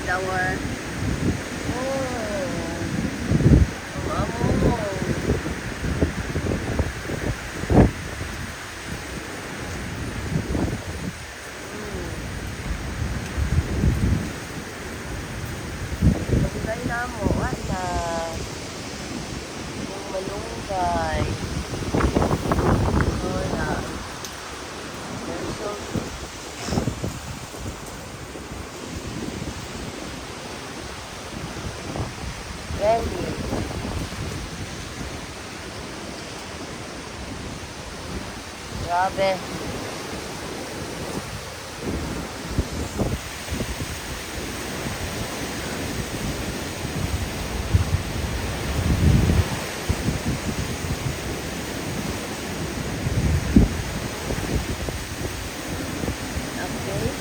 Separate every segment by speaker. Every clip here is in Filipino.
Speaker 1: flower. Oh. Ang amo. Malunggay na mo. Wala. Yung malunggay. Wala. There's so ready. Grabe.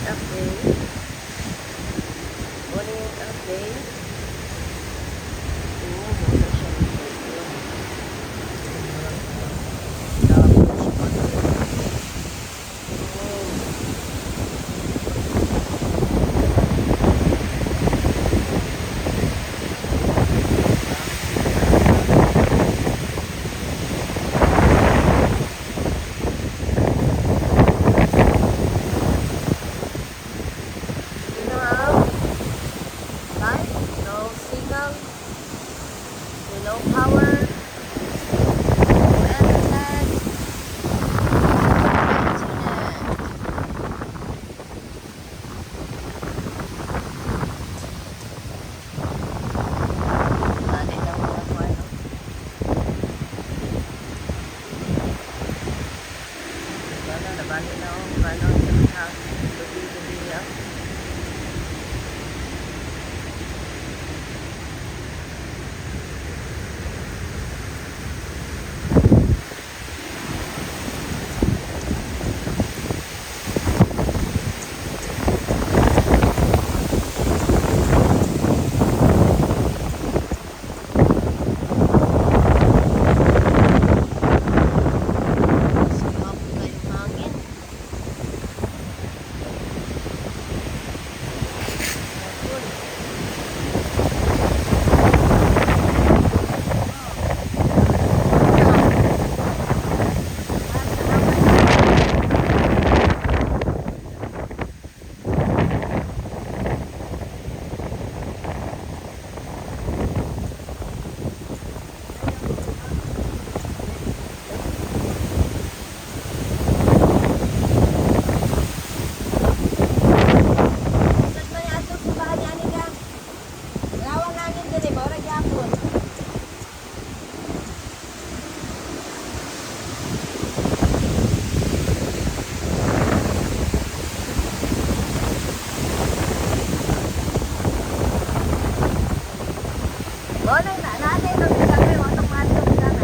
Speaker 1: Update. Morning update. Muna siya dito. No signal, no power, no internet, bali lang mga po ano. Nabali na ako kung ano yung lubi-lubi niya. Boleh nak nanti nak sampai untuk masuk ke sana.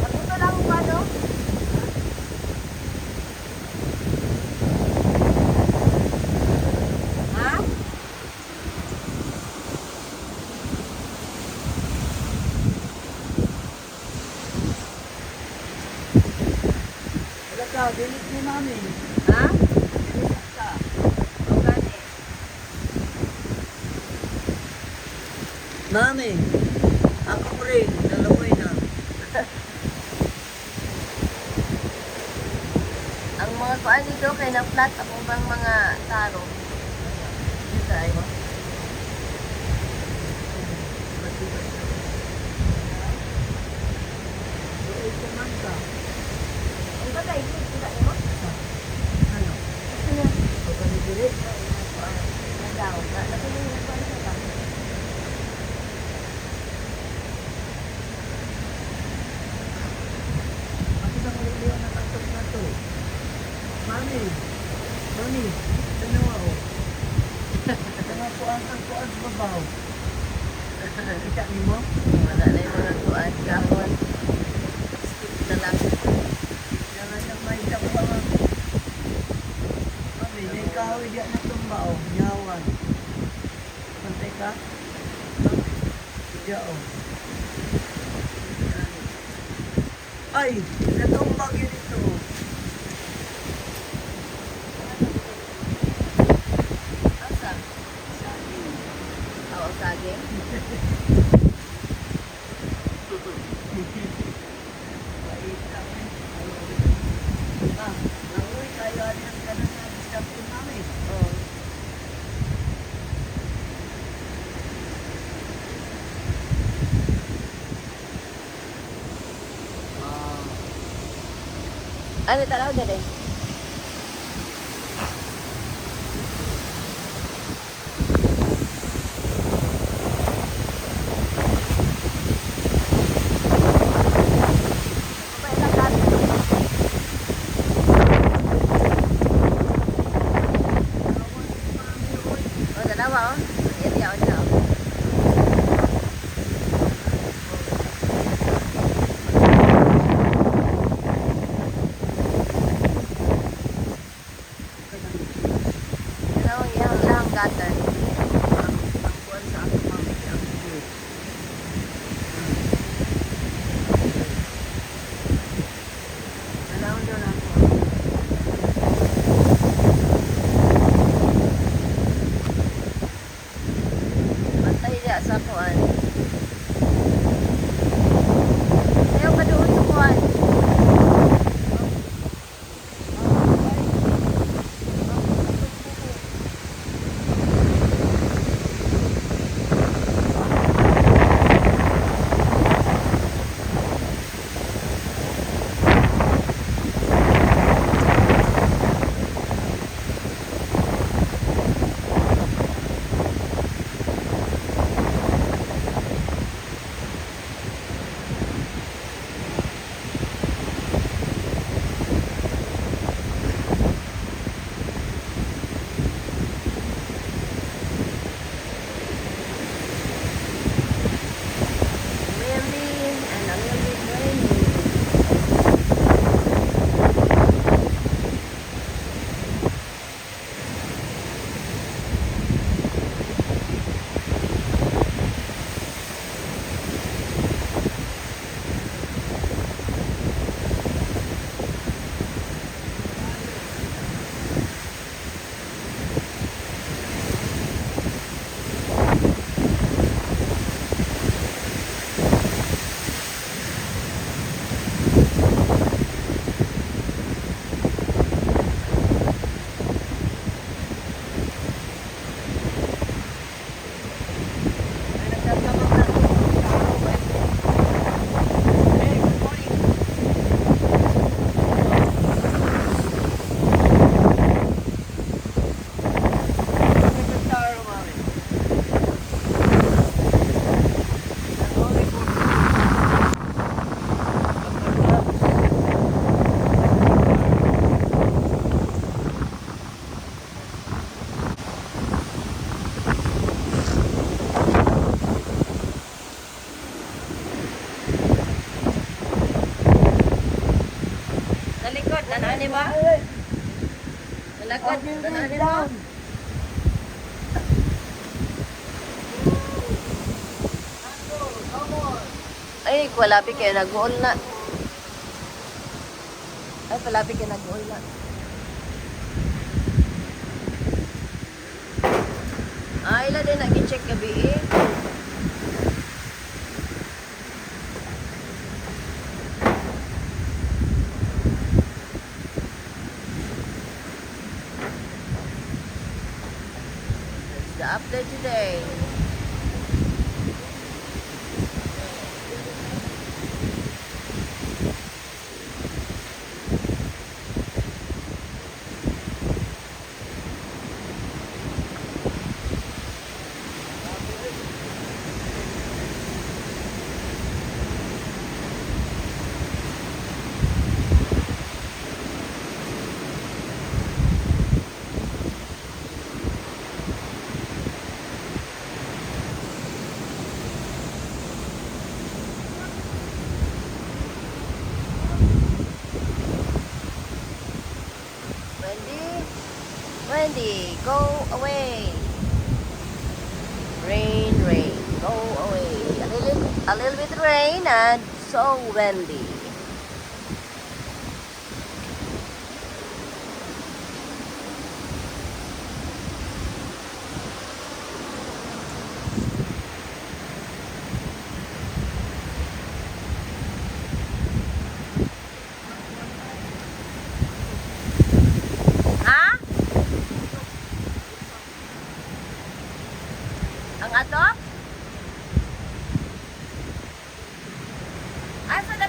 Speaker 1: Tapi tu lang pano. Ha?
Speaker 2: Wala ka, dilit ni mami.
Speaker 1: Ha?
Speaker 2: Dilit ka.
Speaker 1: Gani.
Speaker 2: Mami, ako rin, dalamoy na.
Speaker 1: Ang mga kuan dito kay na flat ako bang mga taro. Dito ay mo.
Speaker 2: Doon ko man ka.
Speaker 1: Ang ba tayo kita mo?
Speaker 2: Ano? Ito ka ni dilit.
Speaker 1: Nadaw. Napili na kuan sa ba?
Speaker 2: Ako sa kululuan na kantok na to. Mami, mami, ano ako? Mga kuan ang kuan sa babaw. Kita ni mo?
Speaker 1: Wala na yung mga kuan kahon. Skip na lang.
Speaker 2: Jangan na may dakwang. Mami, may kahoy diyan na tumba o. Nyawan. Pantay ka? Diyan o. Ay, natumbag yun ito. Wait lang eh. Ah, nanguwi kayo ang ganun na discount ko namin.
Speaker 1: Oh.
Speaker 2: Ah,
Speaker 1: Ano tanaw dere? Oh, dalawa oh. Area on na. Dalawang iyang lang gutter.
Speaker 2: ang buwan sa ato mami ang good. Alam nyo na ako.
Speaker 1: Bantay diya sa kuan. Ayaw ka doon sa kuan. Windy and a little bit rainy. Nalikod, nanani ba? Nalakad, nanani ba? Ay, walabi kayo nag-uol na. Ay, palabi kayo nag-uol na. Ay, ila din nag-check gabi eh. That's the update today. Wendy, go away. Rain, rain, go away. A little bit rain and so windy.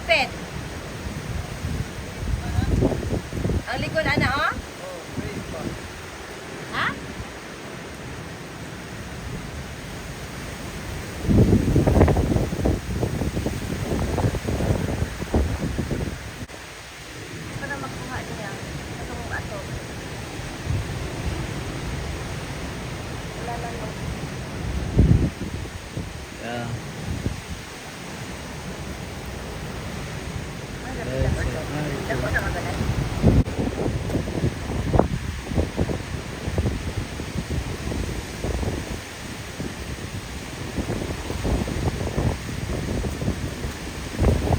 Speaker 1: ipit. Ang likod, ana, oh? Ha? Para makuha niya. Itong ato. Wala lang, oh.
Speaker 2: Yeah.
Speaker 1: Ay, dako na kagalan.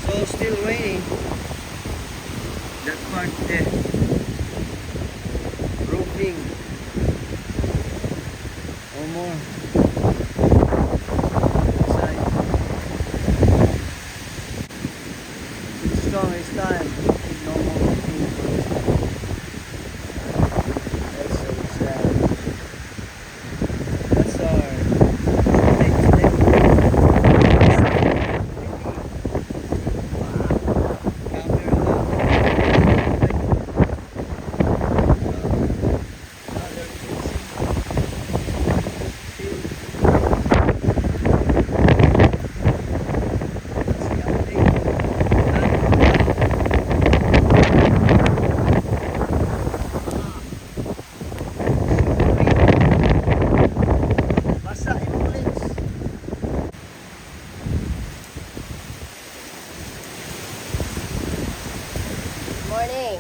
Speaker 2: So still raining. That part there. Roofing. Or more. Side. Strong this time. No more roofing. That's so sad. That's our next step. Basa yung ulit.
Speaker 1: Morning.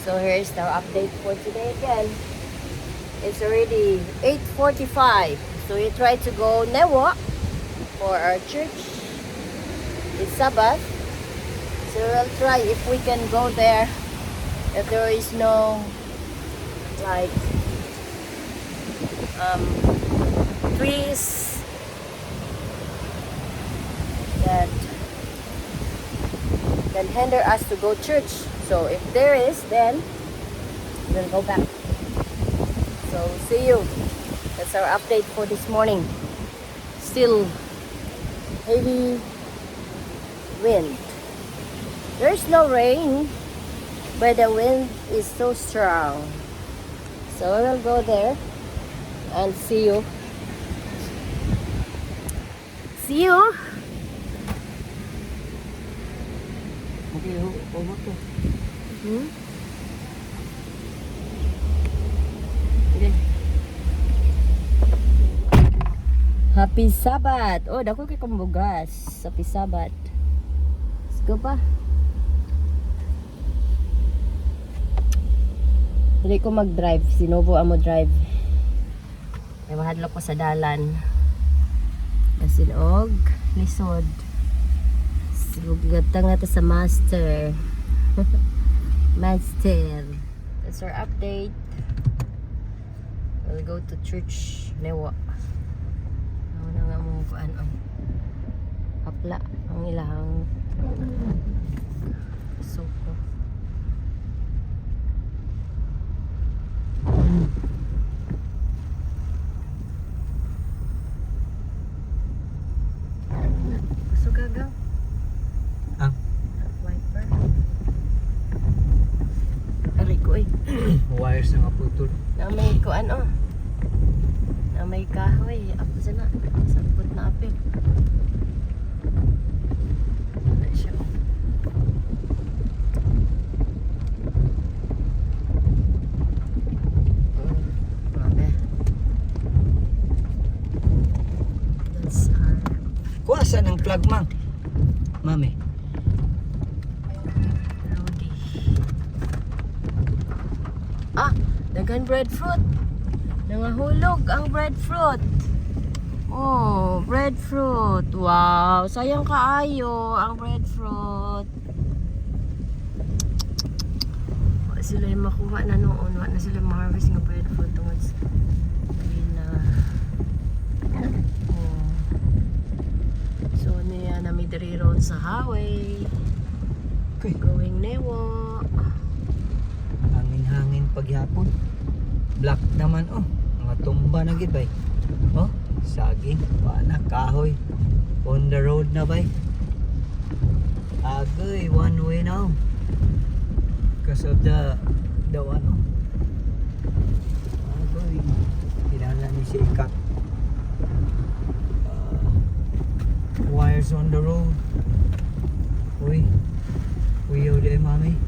Speaker 1: So here's the update for today again. It's already 8:45. So we try to go Newa for our church. It's Sabbath. So we'll try if we can go there. If there is no like trees that can hinder us to go church. So if there is, then we'll go back. So see you. That's our update for this morning. Still heavy wind. There's no rain, but the wind is so strong. So we'll go there and see you. See you.
Speaker 2: Okay, over to.
Speaker 1: Hmm? Okay. Happy Sabbath! Oh, dako kay kumbugas. Happy Sabbath. Let's go pa. Dili ko mag-drive. Sinubo amo drive. Kaya mahadlok ko sa dalan. Kasi og lisod. Gatang natin sa master. Master. That's our update. We'll go to church. Newa. Ano na nga mong kuan ang hapla ang ilang suko. Gusto gagang?
Speaker 2: Ah.
Speaker 1: Wiper. Aray ko eh.
Speaker 2: Wires na nga putol.
Speaker 1: Na may kuan oh. Na may kahoy. Apo sana. Sabot na apil. Wala siya. Grabe. That's hard.
Speaker 2: Kuwasan ang plug, mang. Mami.
Speaker 1: Lodi. Ah, daghan breadfruit. Nangahulog ang breadfruit. Oh, breadfruit. Wow, sayang kaayo ang breadfruit. Wa sila yung makuha na noon. Wa na sila ma-harvest ng breadfruit tungod sa na. Oh. So niya na may diri ron sa highway.
Speaker 2: Okay.
Speaker 1: Going Newa.
Speaker 2: Hangin-hangin paghapon. Black naman, oh. Mga tumba na gid bay. Oh, saging, na kahoy. On the road na bay. away now because of the ano. Agoy, kilala ni si Ikat. Wires on the road. Uy, kuya ulit mami.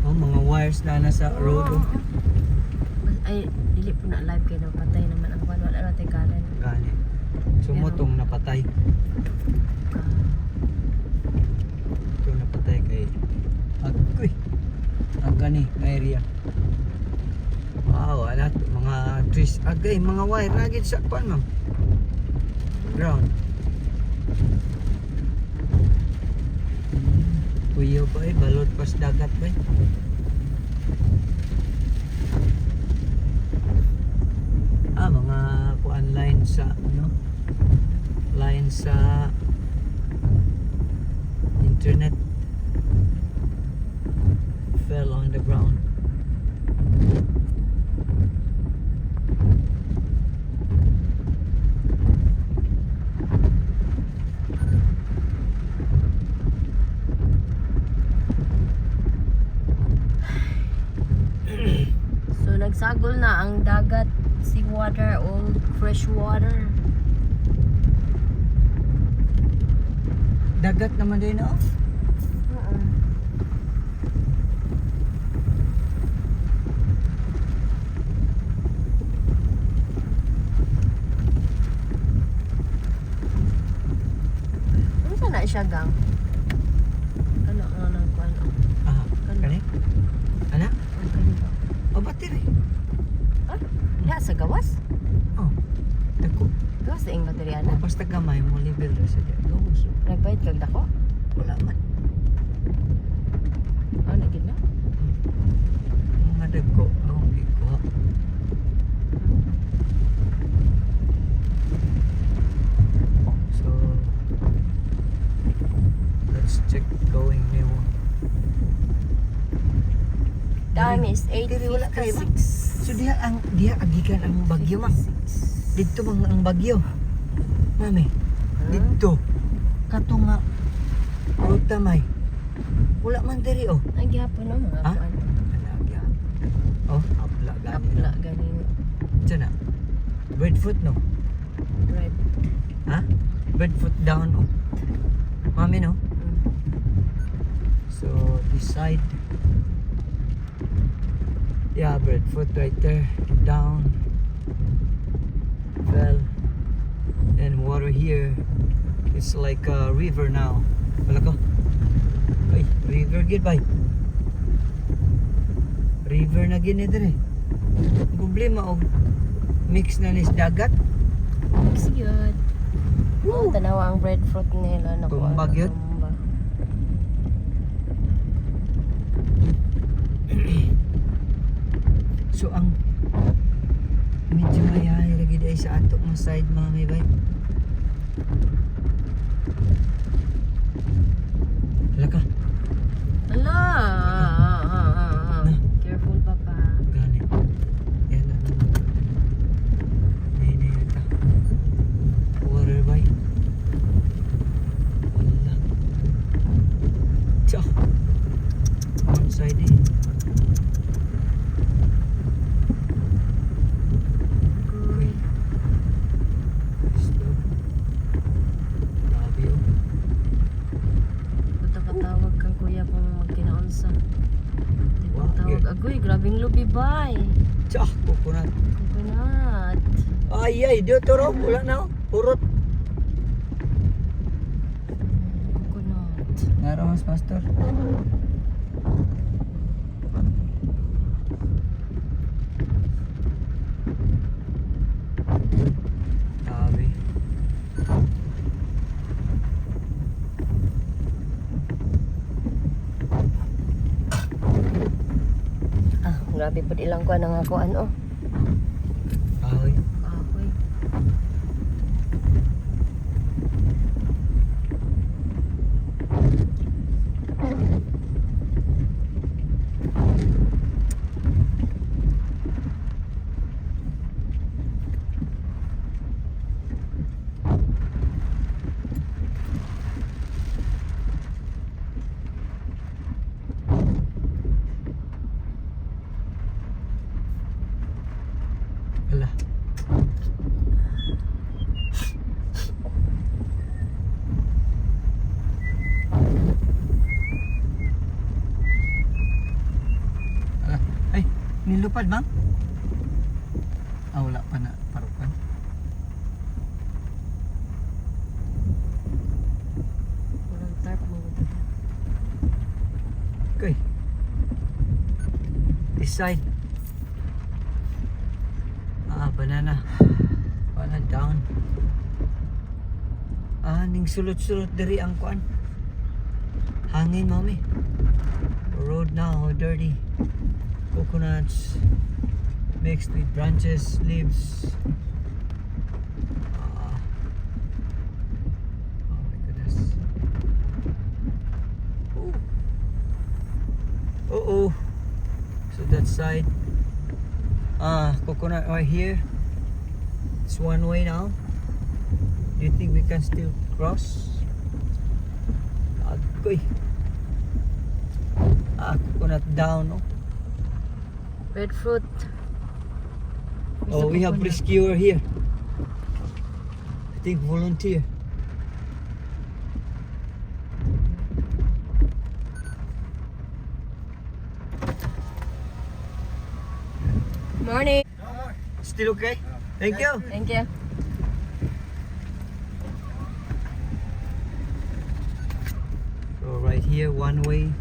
Speaker 2: Oh, mga wires na nasa road. Oh.
Speaker 1: Ay, dili po na live kayo. Patay naman ang kwan. Wala natin kanan.
Speaker 2: Gani. Sumutong napatay. Ito napatay kay Agoy. Ang kani area. Wow, alat mga trees. Agay, mga wire lagi sa kwan ma'am. Ground. Kuya ba balot pas dagat ba? Mga kuan line sa ano? Line sa internet fell on the ground.
Speaker 1: So nagsagol na ang dagat, seawater o fresh water.
Speaker 2: Dagat naman din oh.
Speaker 1: Ano sa na siya gang? Ano ang kwan?
Speaker 2: Ah,
Speaker 1: Kani?
Speaker 2: kani? Ana?
Speaker 1: Ang kani ba?
Speaker 2: Oh, battery.
Speaker 1: Ah, diha sa gawas?
Speaker 2: Oh, dako.
Speaker 1: Gawas na yung baterya na.
Speaker 2: Basta gamay mo level ra sa diya. Gawas.
Speaker 1: Nagbayad kag dako?
Speaker 2: Wala man.
Speaker 1: Oh, nagid na?
Speaker 2: Mga dagko. Oh, iko. So, let's check going new.
Speaker 1: Time is
Speaker 2: Dili, wala kayo, ma.
Speaker 1: 8:56.
Speaker 2: So diha agikan ang bagyo ma. Dito mga ang bagyo. Mami, dito. Kato nga. Ruta may. Wala man diri oh.
Speaker 1: Ang gihapon no mga
Speaker 2: Ha?
Speaker 1: kuan.
Speaker 2: Alagya. Oh, apla gani.
Speaker 1: Kapla ganin
Speaker 2: Diyan na. Breadfoot no.
Speaker 1: bread.
Speaker 2: Ha? Breadfoot down oh. Mami no.
Speaker 1: Mm.
Speaker 2: So this side. Yeah, breadfoot right there. Down. Fell. And water here. It's like a river now. Wala ko. Ay, river gid bay. River na gini dire. Problema og mix na nis dagat.
Speaker 1: Looks good. Oh, tanawa ang breadfruit nila na
Speaker 2: Tumbag yun?
Speaker 1: Tumbag.
Speaker 2: So ang medyo mayahay lagi dahil sa ato ng side mami bay. Wala ka.
Speaker 1: Ala. Careful papa.
Speaker 2: Gani. Yan na naman. Nene ka. Water bay. Wala. Tiyo. One side eh. Uy. Slow. Grabe oh.
Speaker 1: Buta katawag kang kuya kung magkinaunsa. Di
Speaker 2: Wow,
Speaker 1: tawag.
Speaker 2: yeah.
Speaker 1: Agoy, grabing lubi bay.
Speaker 2: Tiyo. Coconut.
Speaker 1: Coconut.
Speaker 2: Ay, dito ro. Wala na oh. Purot.
Speaker 1: Coconut.
Speaker 2: Naro mas pastor. Grabe.
Speaker 1: Ah, grabe po ilang kuan ang ako ano.
Speaker 2: Kahoy.
Speaker 1: Kahoy.
Speaker 2: nilupad, ma'am? Ah, wala pa na parukan.
Speaker 1: Walang tarp mo.
Speaker 2: Okay. This side. Ah, banana. Banana down. Ah, ning sulot-sulot diri ang kuan. Hangin, mami. Road now, dirty. Coconuts mixed with branches, leaves. Ah. Oh my goodness. Oh. Uh-oh. So that side. Ah, coconut right here. It's one way now. Do you think we can still cross? Agoy. Ah, coconut down, no?
Speaker 1: Red fruit.
Speaker 2: Oh, we have rescuer here. I think volunteer.
Speaker 1: Morning.
Speaker 2: Still okay? Thank you.
Speaker 1: Thank you.
Speaker 2: So right here, one way.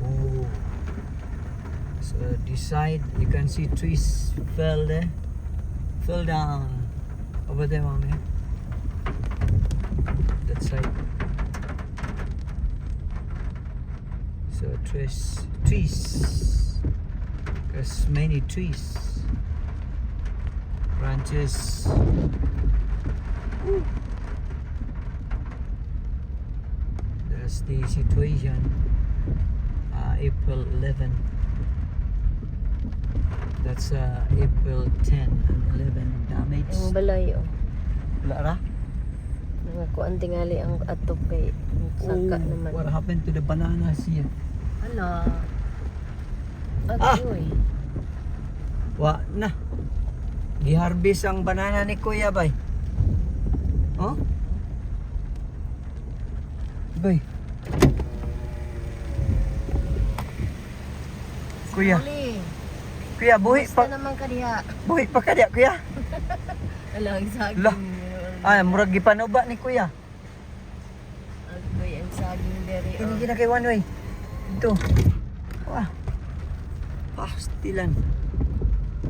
Speaker 2: Oh. So this side, you can see trees fell there. Fell down. Over there, mommy. That side. So trees. There's many trees. Branches. Woo. That's the situation. April 11. That's April 10 and 11 damage.
Speaker 1: Ang balay, oh.
Speaker 2: Wala ra?
Speaker 1: Nangakuan tingali ang atop kay saka naman.
Speaker 2: What happened to the bananas here?
Speaker 1: Ala.
Speaker 2: Ah!
Speaker 1: Agoy.
Speaker 2: Wa na. Giharvest ang banana ni Kuya bay. Oh? Bay. Kuya.
Speaker 1: Uli.
Speaker 2: Kuya buhi
Speaker 1: Basta
Speaker 2: pa.
Speaker 1: naman ka diha.
Speaker 2: Buhi pa ka diya, Kuya.
Speaker 1: Ala, ang saging.
Speaker 2: Lah. Ay, murag gipanuba ni Kuya.
Speaker 1: Agoy, ang saging dere.
Speaker 2: Kini gina kay one way. Ito. Wah. Pastilan.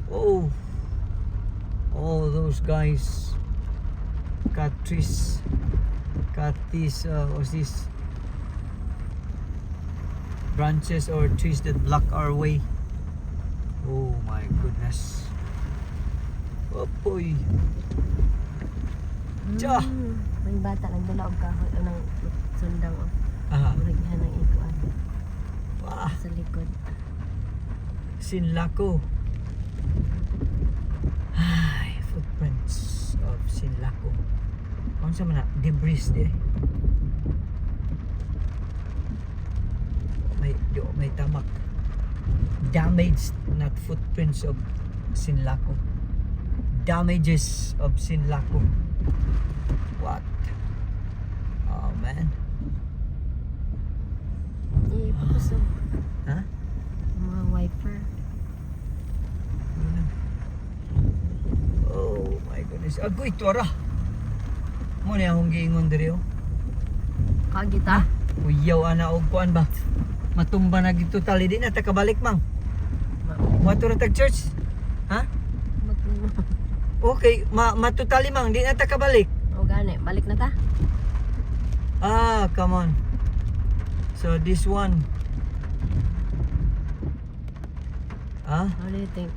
Speaker 2: Oh. Oh, those guys cut trees. Cut these, what's this? Branches or trees that block our way. Oh my goodness. Oh boy. Tiya.
Speaker 1: May bata nagdala og kahoy ng sundang oh.
Speaker 2: Ah.
Speaker 1: Murag yan ang ikuan
Speaker 2: Wah.
Speaker 1: sa likod.
Speaker 2: Sinlaco. Ay, footprints of Sinlaco. Ano sa mana? Debris dire. May tamak. Damaged, not footprints of Sinlaco. Damages of Sinlaco. What? Oh man.
Speaker 1: Ipapusog.
Speaker 2: Ha?
Speaker 1: Mga wiper.
Speaker 2: Oh my goodness. Agoy, tuwara. Mo na akong giingon diri oh.
Speaker 1: Kagita?
Speaker 2: Uyaw ana og kuan ba? Matumba na gito tali di na ta kabalik mang. Wato ra tag church. Ha? Okay, matutali mang di na ta kabalik.
Speaker 1: O gani, balik na ta?
Speaker 2: Ah, come on. So this one. Ah,
Speaker 1: What do you think?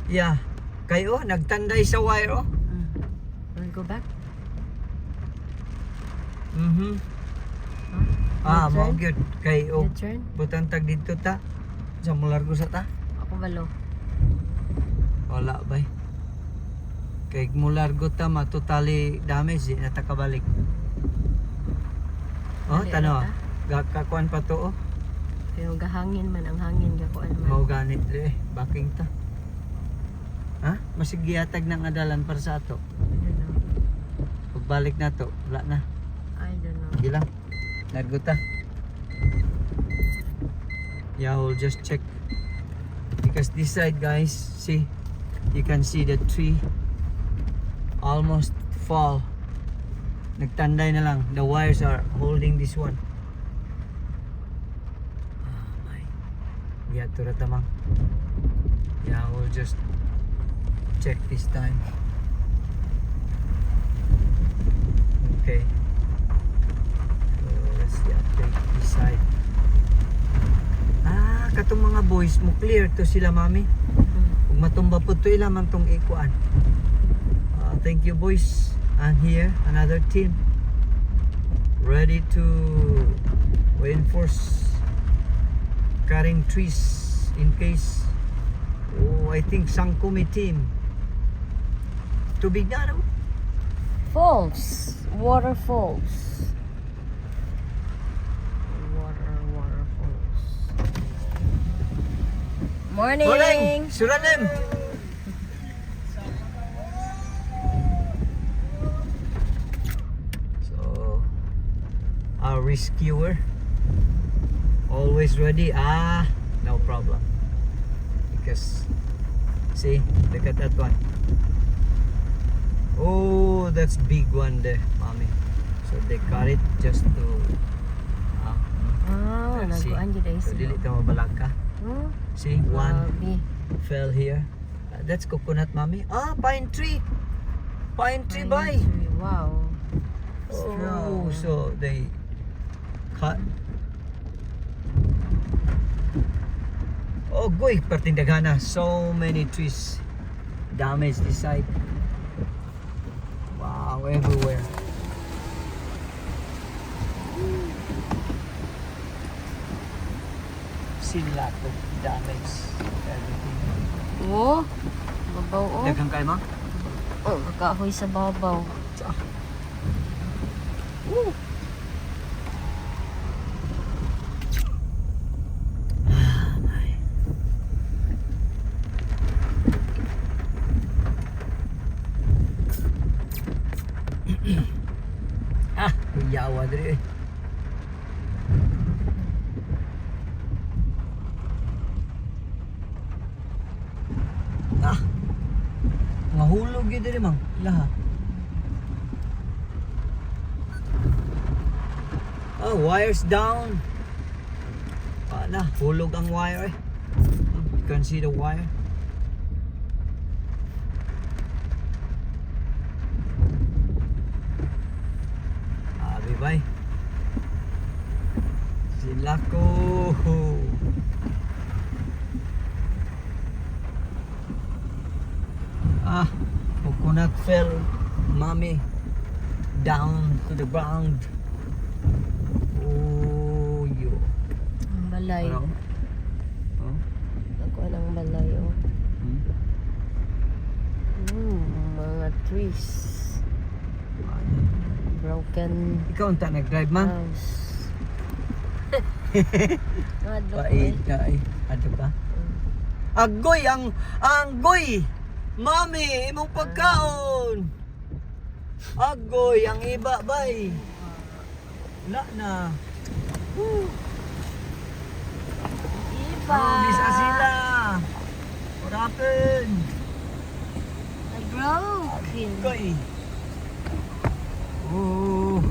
Speaker 2: yeah. Kayo nagtanday sa wire oh.
Speaker 1: Wanna go back?
Speaker 2: Mhm.
Speaker 1: Huh?
Speaker 2: Ah,
Speaker 1: Your
Speaker 2: mao
Speaker 1: turn?
Speaker 2: gyud kay
Speaker 1: Your
Speaker 2: og
Speaker 1: turn?
Speaker 2: butang tag dito ta. Sa mulargo sa ta.
Speaker 1: Ako balo.
Speaker 2: Wala bay. Kay mulargo ta matutali damage di na ta kabalik. Oh,
Speaker 1: Dali
Speaker 2: tanaw.
Speaker 1: na
Speaker 2: Gakakuan pa to oh.
Speaker 1: Pero gahangin man ang hangin gakuan man.
Speaker 2: Mao ganit dire backing ta. Ha? Masigiyatag ng adalan para sa ato.
Speaker 1: I don't know.
Speaker 2: Pagbalik na to, wala na.
Speaker 3: Sige lang. Naguta. Yeah, we'll just check. Because this side, guys, see, you can see the tree almost fall. Nagtanday na lang. The wires are holding this one. Oh my. Yeah, turatamang. Yeah, we'll just check this time. Okay. So, let's see, update this side. Katong mga boys mo clear to sila, mami. Kung matumba po to ilaman tong ikuan. Thank you, boys. And here another team ready to reinforce cutting trees in case. Oh, I think Sangkumi team. Tubig na, no?
Speaker 1: Falls. Waterfalls. Waterfalls. Morning.
Speaker 3: Suranem. So, our rescuer always ready. No problem. Because see, look at that one. Oh, that's big one there, mommy. So they cut it just to see.
Speaker 1: Naguan jud ay
Speaker 3: So
Speaker 1: sila.
Speaker 3: dili ta mabalag ka. See, one
Speaker 1: Grabe.
Speaker 3: fell here. That's coconut, mommy. Pine tree. Pine tree,
Speaker 1: Pine
Speaker 3: bye.
Speaker 1: tree, wow.
Speaker 3: Oh,
Speaker 1: Strong.
Speaker 3: so they cut. Oh, goy, pertindagana. So many trees damaged this side. Wow, everywhere. Sila to damage everything.
Speaker 1: Oh, babaw oh.
Speaker 3: Daghang kay ma?
Speaker 1: Oh, kahoy sa babaw.
Speaker 3: Woo. My. Kuyawa diri. Mahulog yun diri, mang. Laha. Wires down. Paana, hulog ang wire eh. You can see the wire. Bye. Sila ko. Coconut fell, mommy, down to the ground. Oh, yo.
Speaker 1: Ang balay.
Speaker 3: Ano? Oh?
Speaker 1: Nakuha ng balay oh. Mga trees. Broken
Speaker 3: Ikaw ang nag-drive, man?
Speaker 1: house. Adlo ko
Speaker 3: Pait
Speaker 1: eh.
Speaker 3: ka eh. Ato ka? Agoy! Ang goy! Mami! Imong pagkaon! Agoy! Ang iba, bay! Wala na.
Speaker 1: Iba!
Speaker 3: Bisa sila! What happened?
Speaker 1: Broken.
Speaker 3: Agoy! Oh!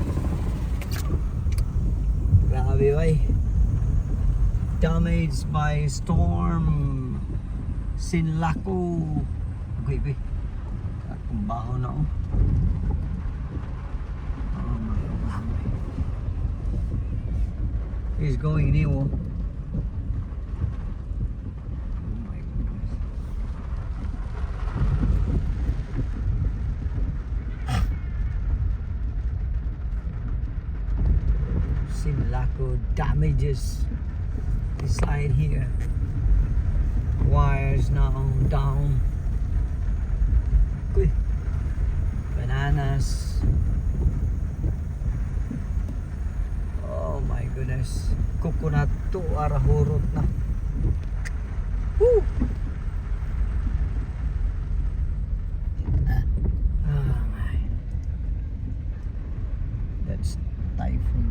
Speaker 3: Grabe, bay! Damaged by storm. Sinlaco. Agoy, bay. Akong baho na oh. Oh my God. He's going new. Oh my goodness. Sinlaco damages this side here. Wires now down. Uy. Bananas. Oh my goodness. Coconut to arahurot na. Woo! Ah my. That's typhoon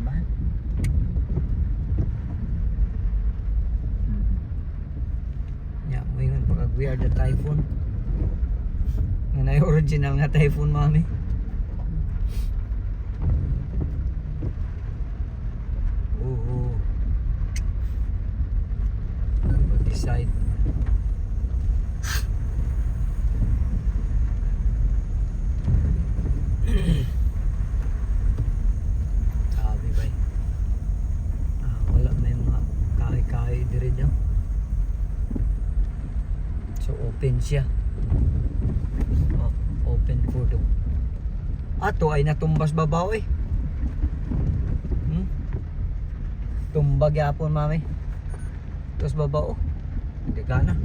Speaker 3: the typhoon. Yan ay original nga typhoon, mami. Oo. This side. Sabi ba wala na yung mga kahoy-kahoy diri niya. So open siya. Open for the ato ay natumbas babaw eh. Tumbag yapon mami. Tapos babaw. Hindi ka na.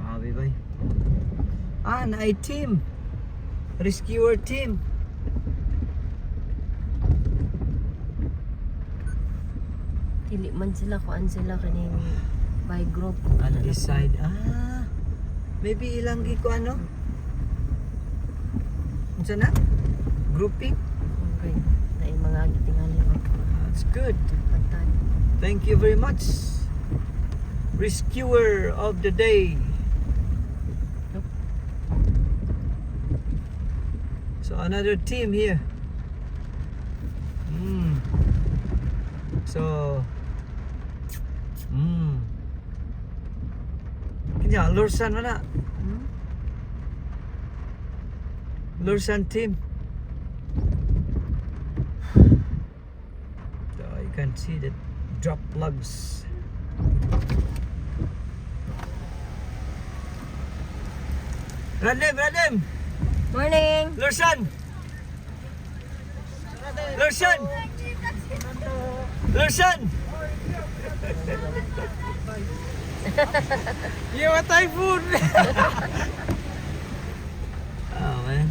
Speaker 3: Sabi ba na team. Rescuer team.
Speaker 1: Dili man sila kuan sila kaning by group.
Speaker 3: On this side. Maybe ilang gi ko ano? Unsa na? Grouping?
Speaker 1: Okay. Dahil mga gitingali ako.
Speaker 3: That's good.
Speaker 1: Patan.
Speaker 3: Thank you very much. Rescuer of the day. So another team here. So Kanya Lursan mana? Lursan team. So you can see the drop plugs. Radem.
Speaker 1: Morning!
Speaker 3: Lursan! Lursan! Lursan! You a typhoon! Oh man.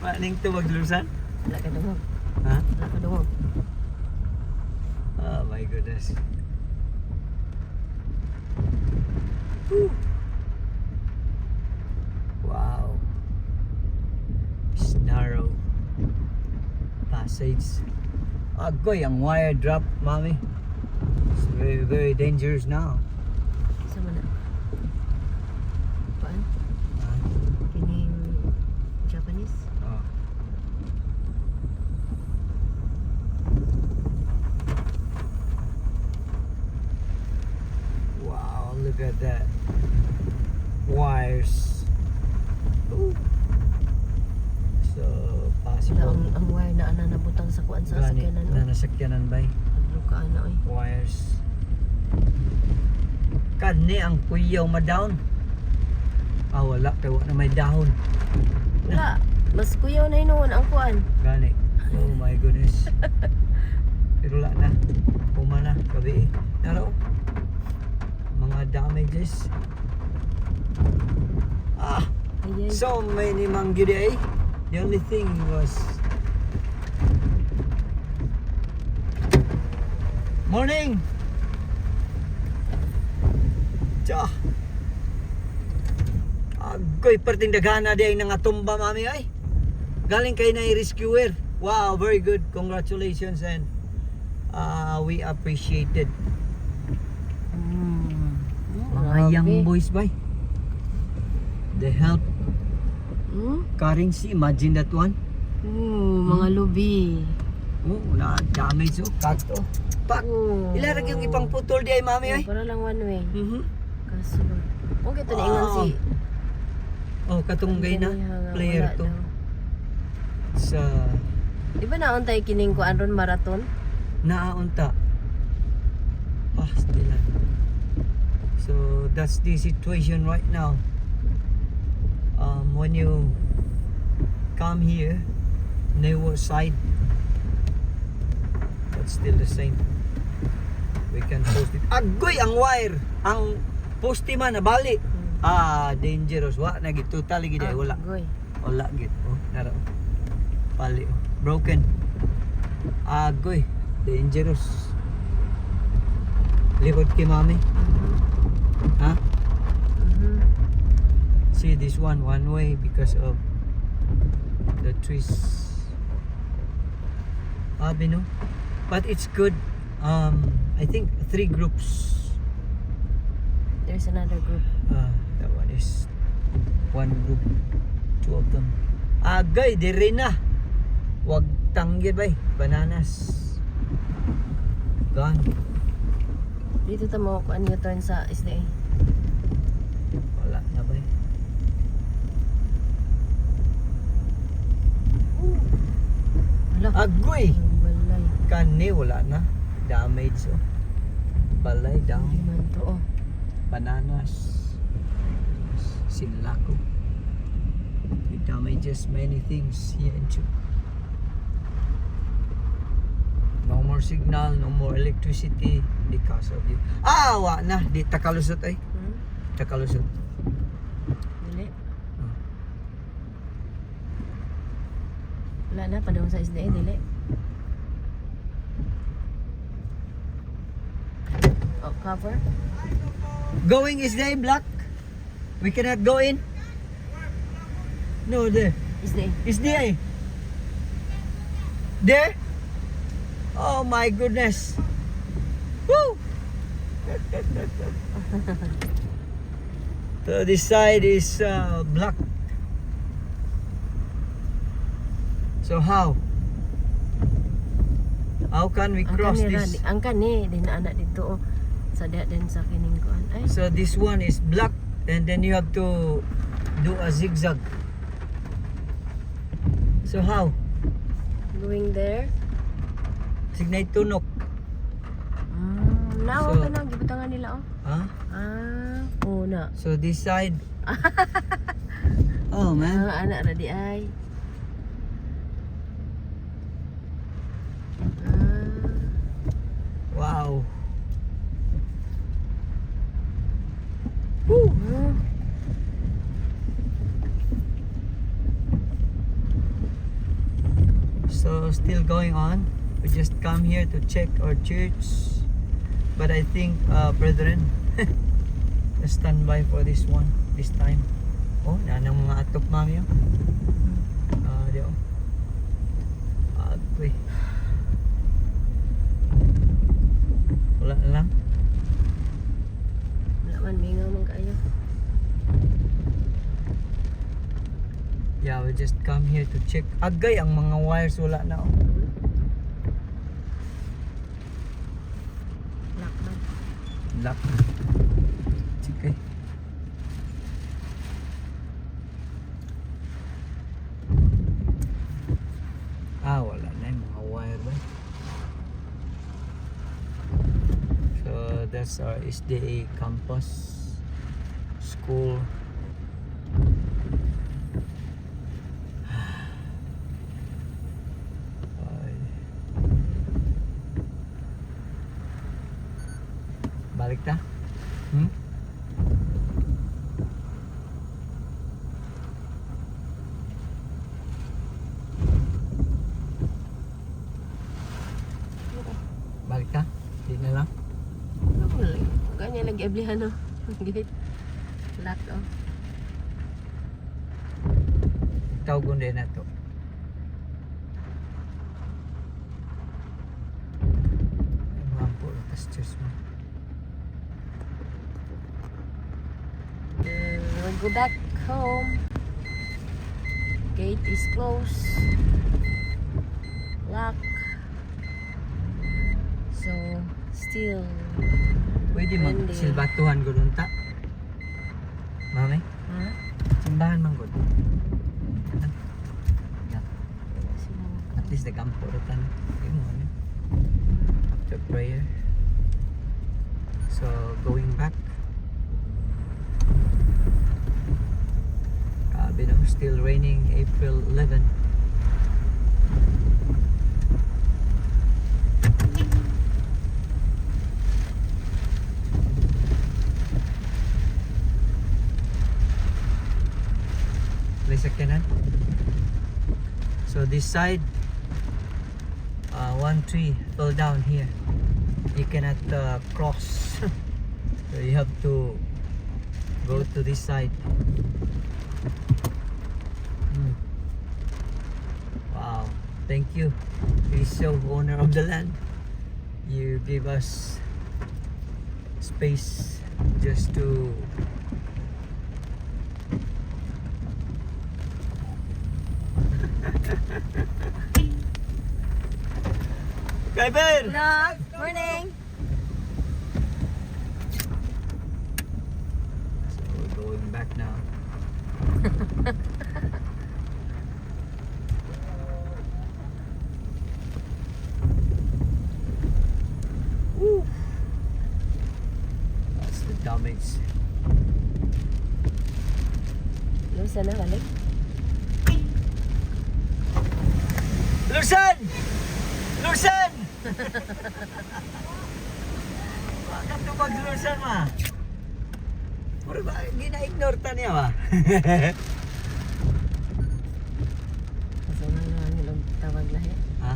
Speaker 3: Paning tuwag Lursan?
Speaker 1: Wala ka dungog.
Speaker 3: Ha?
Speaker 1: Wala ka dungog.
Speaker 3: Oh my goodness. Whew. Wow. It's narrow passage. Agoy, ang wire drop, mami. It's very, very dangerous now.
Speaker 1: Isa man na. Paan?
Speaker 3: Ah,
Speaker 1: Kining Japanese?
Speaker 3: oh. Wow, look at that. Wires. Ooh. So,
Speaker 1: Wala
Speaker 3: possible.
Speaker 1: ang wire na ana nabutang sa kuan sa
Speaker 3: Gani,
Speaker 1: sakyanan.
Speaker 3: na nasakyanan ba?
Speaker 1: Nagluka ana oy.
Speaker 3: Wires. Kani ang kuyaw ma-down. Wala. Kaya wala na may dahon.
Speaker 1: Wala. Mas kuyaw na inuon ang kuan.
Speaker 3: Gani. Oh my goodness. Pero wala na. Puma na. Gabi eh. Naro. Mga damages.
Speaker 1: Ayay.
Speaker 3: So many manggidi eh. The only thing was morning. Cha. Agoy perting daghana di ay nangatumba mami ay. Galing kay na rescuer. Wow, very good. Congratulations and we appreciate it. Mga young
Speaker 1: Grabe.
Speaker 3: boys ba? They help carrying sea. Imagine that one.
Speaker 1: Mga lubi.
Speaker 3: Oh, na damage oh. Kato. Pak. Ilarag yung ipang putol di ay mami ay.
Speaker 1: Para lang one way. Kaso ba? Okay to na
Speaker 3: Wow.
Speaker 1: ingon si
Speaker 3: Oh, katunggay na player to. Sa
Speaker 1: Di ba nauntay kining ko aron marathon?
Speaker 3: naaunta. Still. So that's the situation right now. When you come here, Newa side, that's still the same. We can post it. Agoy ang wire, ang poste man nabali. Dangerous. Wa na gid totally gid ay wala.
Speaker 1: Goy.
Speaker 3: Wala gid. Oh, naro. Pali. Broken. Agoy, dangerous. Likod kay mami. Ha? See this one way because of the trees. No? But it's good. I think 3 groups.
Speaker 1: There's another group.
Speaker 3: That one is 1 group, 2 of them. Agay, dire na. Wag tanggid bay, bananas. Gone.
Speaker 1: Dito tamo ko ano turn sa SDA.
Speaker 3: Wala na bay.
Speaker 1: Wala.
Speaker 3: Agoy!
Speaker 1: Balay.
Speaker 3: Kani wala na. Damage oh. Balay down.
Speaker 1: Hindi man to oh.
Speaker 3: Bananas. Sinlako. It damages many things here in Chile. No more signal, no more electricity because of you. Wa na. Di takalusot ay. Takalusot.
Speaker 1: Dili. Wala na padung sa SDA dili. Oh, cover.
Speaker 3: Going is there black? We cannot go in? No, there.
Speaker 1: SDA.
Speaker 3: Is there? There? Oh my goodness. Woo! So this side is black. So how? How can we cross this?
Speaker 1: Ang kani din anak dito oh. Sa diha din sa kining kuan. Ay.
Speaker 3: So this one is black and then you have to do a zigzag. So how?
Speaker 1: Going there.
Speaker 3: Signay tunok.
Speaker 1: Now
Speaker 3: So-
Speaker 1: okay na gibutangan nila oh.
Speaker 3: Huh?
Speaker 1: Una.
Speaker 3: So this side. Oh man.
Speaker 1: Anak ra di ay.
Speaker 3: Wow. Woo. So still going on. We just come here to check our church. But I think brethren, stand by for this one this time. Oh, nanang mga atop mami oh. Di oh. Agoy. Wala na lang.
Speaker 1: Wala man mingaw man kaayo.
Speaker 3: Yeah, we just come here to check. Agay ang mga wires wala na oh.
Speaker 1: Lock man.
Speaker 3: Lock. Okay. Wala na yung mga wire ba? So that's our SDA campus school. Ay. Balik ta? Balik ta? Di na lang?
Speaker 1: Kanya lagi ablihan oh. Gate. Lock oh.
Speaker 3: Tawgon din na to. Ay, mampo. Tas cheers mo.
Speaker 1: We'll go back home. Gate is closed. Lock. So, still.
Speaker 3: Pwede
Speaker 1: Pwede.
Speaker 3: magsilbatuhan ko dun ta. Mami?
Speaker 1: Ha?
Speaker 3: Simbahan man ko.
Speaker 1: Sino?
Speaker 3: At least nagampo rutan. Yung ano. After prayer. So, going back. No, still raining April 11. Place again. So this side, one tree fell down here. You cannot cross. So you have to go to this side. Wow, thank you. Please show owner of the land. you give us space just to Kevin!
Speaker 1: Hello, morning.
Speaker 3: So we're going back now. Woo. That's the damage.
Speaker 1: Lusa na balik.
Speaker 3: Lusan! Lusan! Bakit ito mag-lusan ma? Pero ba, gina-ignore ta niya ba?
Speaker 1: Kasama na nilang tawag lahi.
Speaker 3: Ha?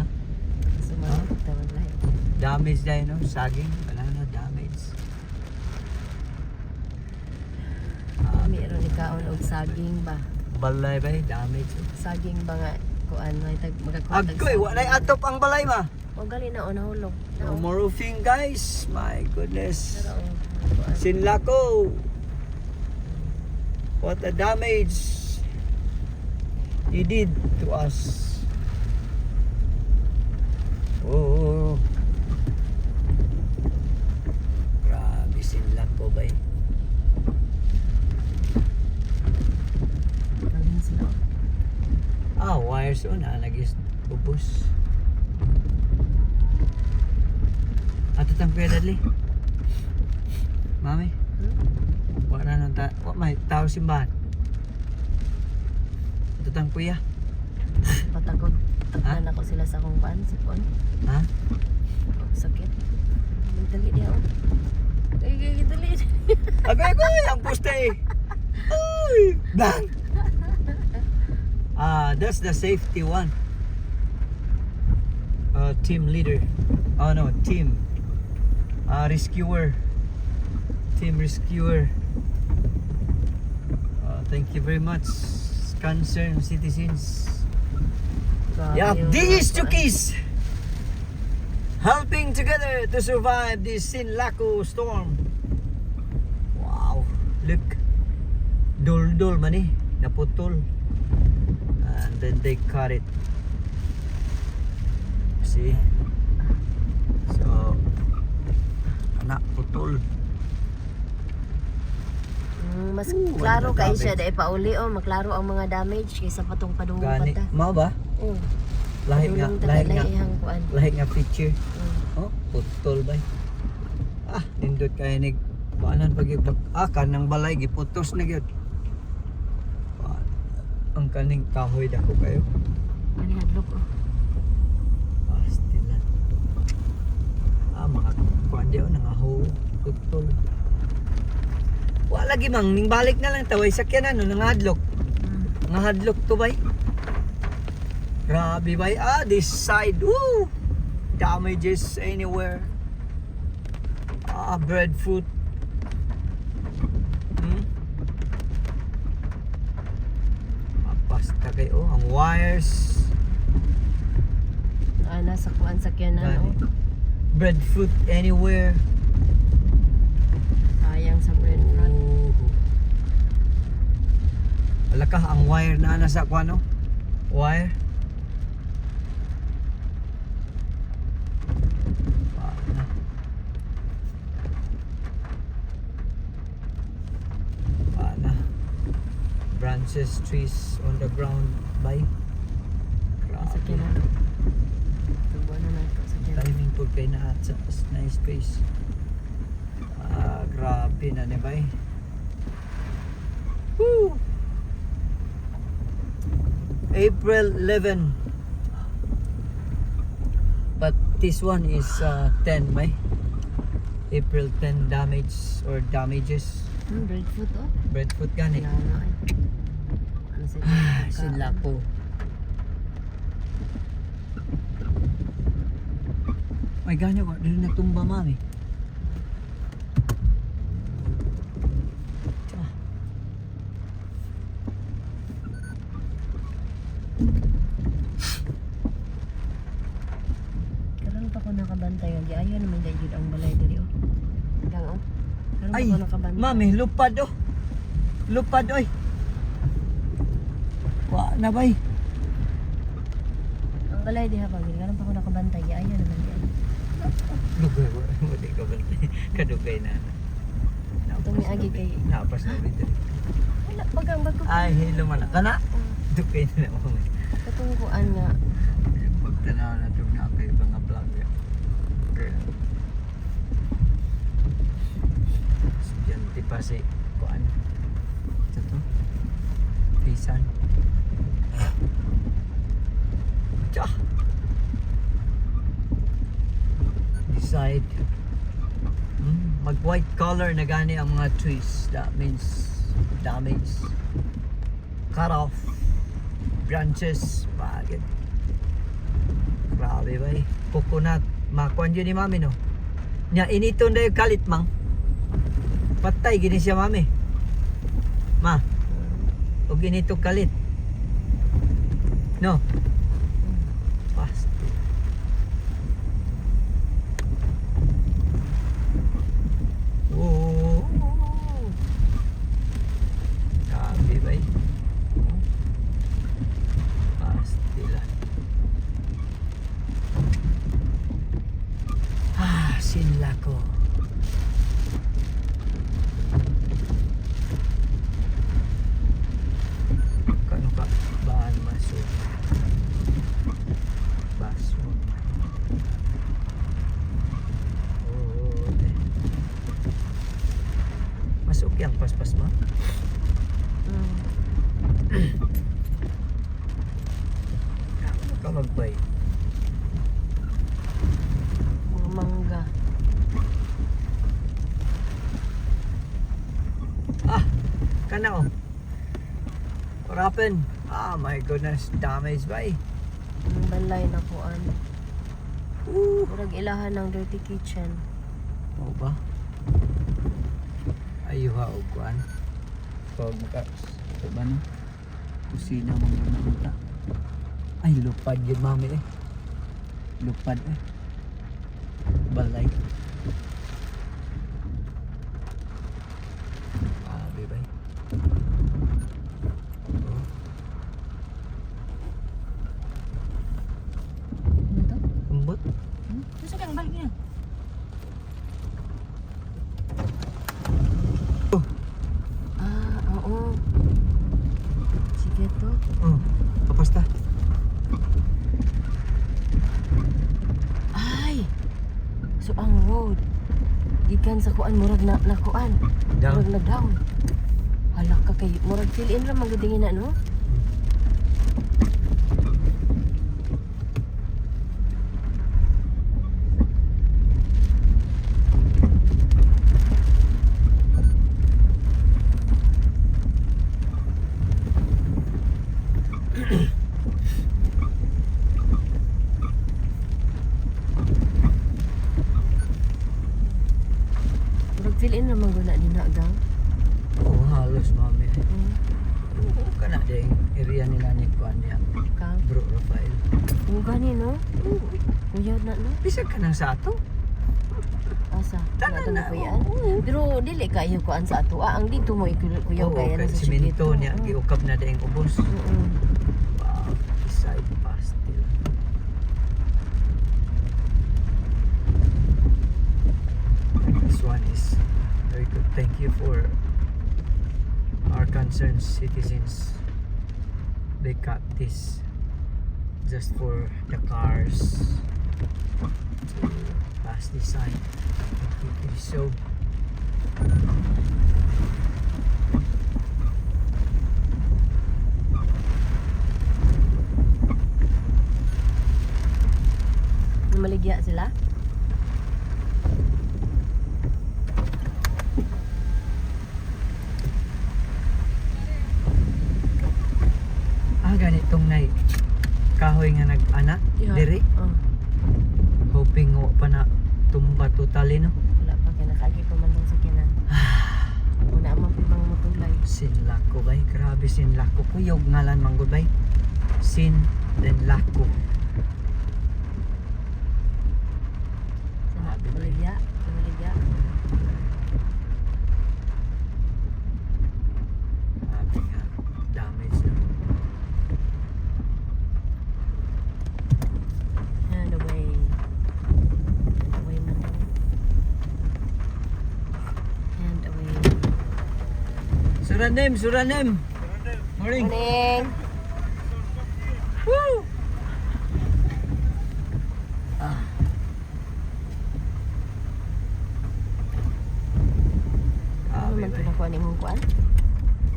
Speaker 1: Kasama
Speaker 3: Huh?
Speaker 1: na tawag lahi.
Speaker 3: Damage dahil no? Saging? Wala na damage.
Speaker 1: Mayroon ikaon og saging ba?
Speaker 3: Balay ba damage?
Speaker 1: Saging ba nga kuan may magakuha tag
Speaker 3: Agoy, wala atop ang balay ma.
Speaker 1: O gali na nahulog.
Speaker 3: No more roofing guys. My goodness.
Speaker 1: Pero kuan.
Speaker 3: Sinlako. What a damage he did to us. Oh. Grabe Sinlako ba eh.
Speaker 1: Kalin sila.
Speaker 3: Wires on nagis bubus. Ato tang kuya Dudley. Mami, wala nang may tao simbahan. Ato tang kuya.
Speaker 1: Patakot.
Speaker 3: Ha?
Speaker 1: Takpan ako sila sa akong paan sa kuan.
Speaker 3: Ha?
Speaker 1: Oh, sakit. Dali diha oh. Dali.
Speaker 3: Agay, ang poste eh. Uy! Bang! That's the safety one. Team leader. Oh no, team. Rescuer. Team rescuer. Thank you very much, concerned citizens. Yeah, these Chukis helping together to survive this Sinlaku storm. Wow, look. Dul-dul man eh, naputol. And then they cut it. See? So, anak putol.
Speaker 1: Mas
Speaker 3: Ooh,
Speaker 1: klaro
Speaker 3: ano,
Speaker 1: kay siya
Speaker 3: damage.
Speaker 1: dai pauli oh, maklaro ang mga damage kaysa patong padung
Speaker 3: Gani,
Speaker 1: pata.
Speaker 3: mao ba?
Speaker 1: Oh.
Speaker 3: Lahi nga,
Speaker 1: Kuan.
Speaker 3: lahi nga feature.
Speaker 1: Mm.
Speaker 3: Oh, putol ba? Nindot kaya ni paanan pag kanang balay giputos na gyud. Ang kaning kahoy dako kayo.
Speaker 1: Ani hadlok oh.
Speaker 3: Stilan. Mga kuan diyo nangaho putol. Wa lagi mang ning balik na lang taway sakyanan no nangadlok. Nangadlok to bay. Grabe bay. This side. Woo! Damages anywhere. Breadfruit. Basta kayo. Ang wires.
Speaker 1: Nasa kuan sakyanan oh.
Speaker 3: Breadfruit anywhere.
Speaker 1: Sayang sa bread front.
Speaker 3: Wala ka ang wire na nasa kuan no? Wire. Paana. Branches, trees on the ground by.
Speaker 1: Sakyanan. Tubuan na nato sakyanan.
Speaker 3: Timing po kayo na at sa nice space. Grabe na ni bay. Woo! April 11. But this one is 10 bay. April 10 damage or damages.
Speaker 1: Breadfruit oh.
Speaker 3: Breadfruit gani.
Speaker 1: Ano ay. Ano sila?
Speaker 3: Sila po. May ganyo ko, dili natumba mami.
Speaker 1: Karon pa ko nakabantay ang giayon
Speaker 3: Ay,
Speaker 1: ako nakabantay.
Speaker 3: mami, lupad oh. Lupad oy. Wa na bay.
Speaker 1: Ang balay di ha pag ganun pa ako nakabantay. Ayaw naman yan.
Speaker 3: Dugay wa mo di ka bantay. Kadugay na.
Speaker 1: Itong may agi kay-
Speaker 3: Napas na bitaw.
Speaker 1: Wala bagang bago.
Speaker 3: Ay, hello man kana. Dugay na mo.
Speaker 1: Katungkuan nga.
Speaker 3: Pagtanaw na tug na kay mga vlog ya. Okay. Estudyante pa si kuan. Ito to. Pisan. Tja. Decide. Mag white color na gani ang mga trees. That means damage. Cut off. Branches. Bagay. Grabe ba eh. Coconut. Makuan yun ni mami no. Nya initon na yung kalit mang. Patay gini siya mami. Ma. O ginito kalit. No. Fast. Oh. Grabe ba eh. Pastilan. Sinla ko. Kano ka baan masuk? Baso. Oh, masuk yang pas-pas mo? Ano ka magbay?
Speaker 1: Mga mangga.
Speaker 3: Kana oh. What happened? Ah, my goodness, damage ba eh.
Speaker 1: Ang balay na kuan.
Speaker 3: Ooh.
Speaker 1: Murag ilahan ng dirty kitchen.
Speaker 3: Oo ba? Ayuha o kuan. Pag maka ito ba no? Kusina mga namunta. Ay, lupad yun mami eh. Lupad eh. Balay. Bye. Oh.
Speaker 1: Ano to?
Speaker 3: Umbot.
Speaker 1: Gusto kang balik niya.
Speaker 3: Oh.
Speaker 1: Oo. Sige to.
Speaker 3: Oh. Kapasta.
Speaker 1: Ay! So ang road. Gikan sa kuan murag na kuan.
Speaker 3: Down.
Speaker 1: Murag na down. Hala ka kay murag fill in ra magudingin na no. Murag fill in ra maguna din na gang.
Speaker 3: Oh, halos mami. Oo, kana ding area nila ni kuan niya.
Speaker 1: Kang.
Speaker 3: Bro Rafael.
Speaker 1: Yung gani no? Kuya na no?
Speaker 3: Bisag ka nang sa ato.
Speaker 1: Asa?
Speaker 3: Tanan
Speaker 1: Tanan
Speaker 3: na,
Speaker 1: na kuyan. Pero dili kayo kuan sa ato. Ang dito mo ikuyaw
Speaker 3: Oo,
Speaker 1: kaya
Speaker 3: kay
Speaker 1: na sa
Speaker 3: simento
Speaker 1: Chigito.
Speaker 3: niya giukab na ding ubos. Wow, beside pastel. This one is very good. Thank you for our concerned citizens. They cut this just for the cars to pass this sign. It is so
Speaker 1: Maligya sila?
Speaker 3: ganitong nay kahoy nga nag-ana diri. Hoping wa pa na tumba totally no.
Speaker 1: Wala pa kaya nakagi pa man tong sakyanan. Una man pi mga motulay.
Speaker 3: Sinlako bay, grabe sinlako. Kuyog ngalan manggod bay. Sin then lako.
Speaker 1: Sana maligya, maligya.
Speaker 3: Suranem, Suranem. Morning.
Speaker 1: Morning.
Speaker 3: Woo! Ah.
Speaker 1: Ano man
Speaker 3: Bye-bye.
Speaker 1: ito nakuha ni mong kuan?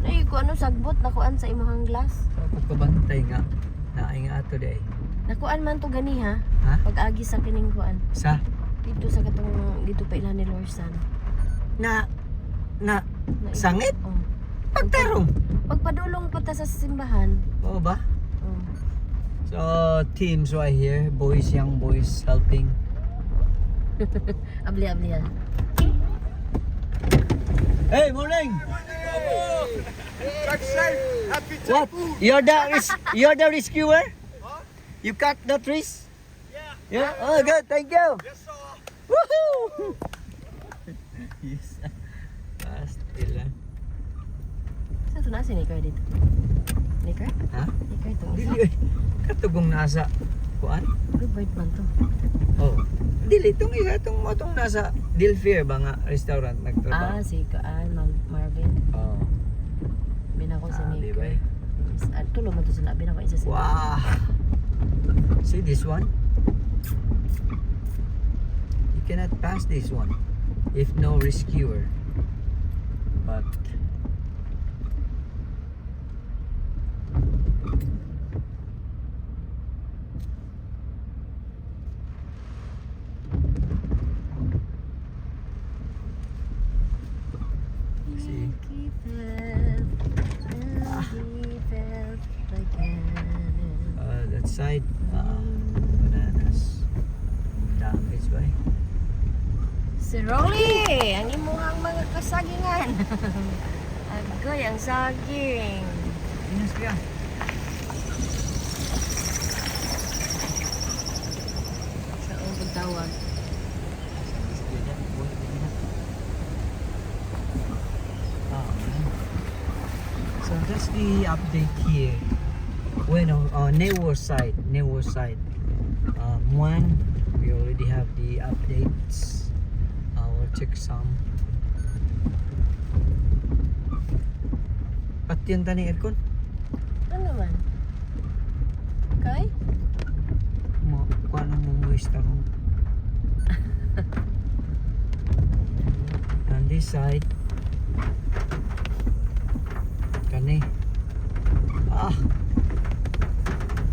Speaker 1: Nay, kung ano sagbot nakuan sa imahang glass.
Speaker 3: Pagkabantay nga. Naay nga ato day.
Speaker 1: Nakuan man to gani ha.
Speaker 3: Ha?
Speaker 1: Pag-agi sa kining kuan.
Speaker 3: Sa?
Speaker 1: Dito sa katong dito pa ilan ni Lorsan.
Speaker 3: Na sangit?
Speaker 1: Oh.
Speaker 3: Pagtarong.
Speaker 1: Pagpadulong pa ta sa simbahan.
Speaker 3: Oo ba?
Speaker 1: Oh.
Speaker 3: So, teams right here. Boys, young boys helping.
Speaker 1: Abli ha.
Speaker 3: Hey, morning!
Speaker 4: Drive safe. Happy to
Speaker 3: What? You're the rescuer?
Speaker 4: Huh?
Speaker 3: You cut the trees?
Speaker 4: Yeah.
Speaker 3: Yeah? Oh, good. Thank you.
Speaker 4: Yes, sir.
Speaker 3: Woohoo! Yes. Still lang.
Speaker 1: Sa to na si Nicker dito. Nicker?
Speaker 3: Ha?
Speaker 1: Nicker to.
Speaker 3: Dili. Katugong nasa kuan?
Speaker 1: Good bird man to.
Speaker 3: Oh. Dili itong isa itong nasa Dilfier ba nga restaurant nagtrabaho.
Speaker 1: Si Kaan, Marvin.
Speaker 3: Oh.
Speaker 1: Binako si
Speaker 3: Di
Speaker 1: Nicker.
Speaker 3: ba?
Speaker 1: Tulo mo to sa binako isa sa
Speaker 3: Wow. See this one? You cannot pass this one if no rescuer. But see.
Speaker 1: He felt again.
Speaker 3: That side, bananas. Damage ba eh?
Speaker 1: Si Rolly! Ang imuhang mga kasagingan. Agoy, ang saging.
Speaker 3: Inas kaya?
Speaker 1: Sa ang tawag.
Speaker 3: So that's the update here. Bueno, Neighbor side. One, we already have the updates. We'll check some. Pati yung tani aircon.
Speaker 1: Ano naman? Kay?
Speaker 3: Kuha nang mumuwis tarong. On this side. Kani. Ah.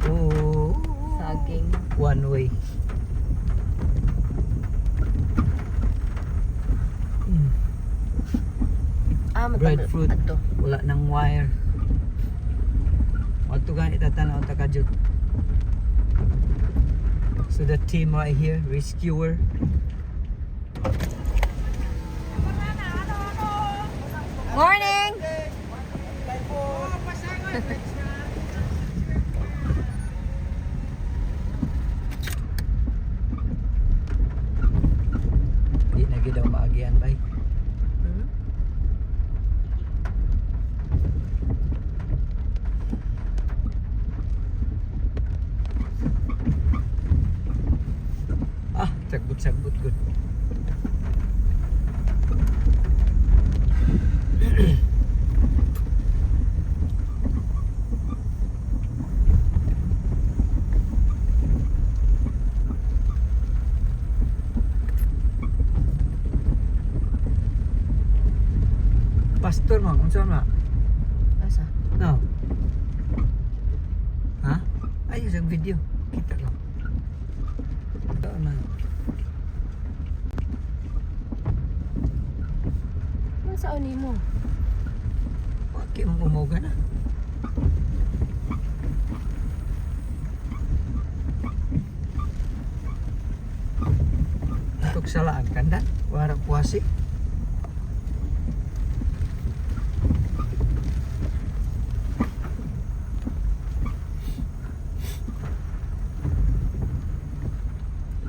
Speaker 3: Oh.
Speaker 1: Saging.
Speaker 3: One way. Breadfruit.
Speaker 1: Ato.
Speaker 3: Wala nang wire. Ato gani tatanaw ta kadyot. So the team right here, rescuer.
Speaker 1: Morning!
Speaker 3: Di na gid daw maagian bay.
Speaker 1: Hmm?
Speaker 3: Sagbot good. Pastor mo, unsa man?
Speaker 1: Asa?
Speaker 3: No. Ha? Ayun sa video. Kita ko. Ito na.
Speaker 1: Ano sa ni mo?
Speaker 3: Wagi mong umuga na. Untuk salaan kanda, warang puasi.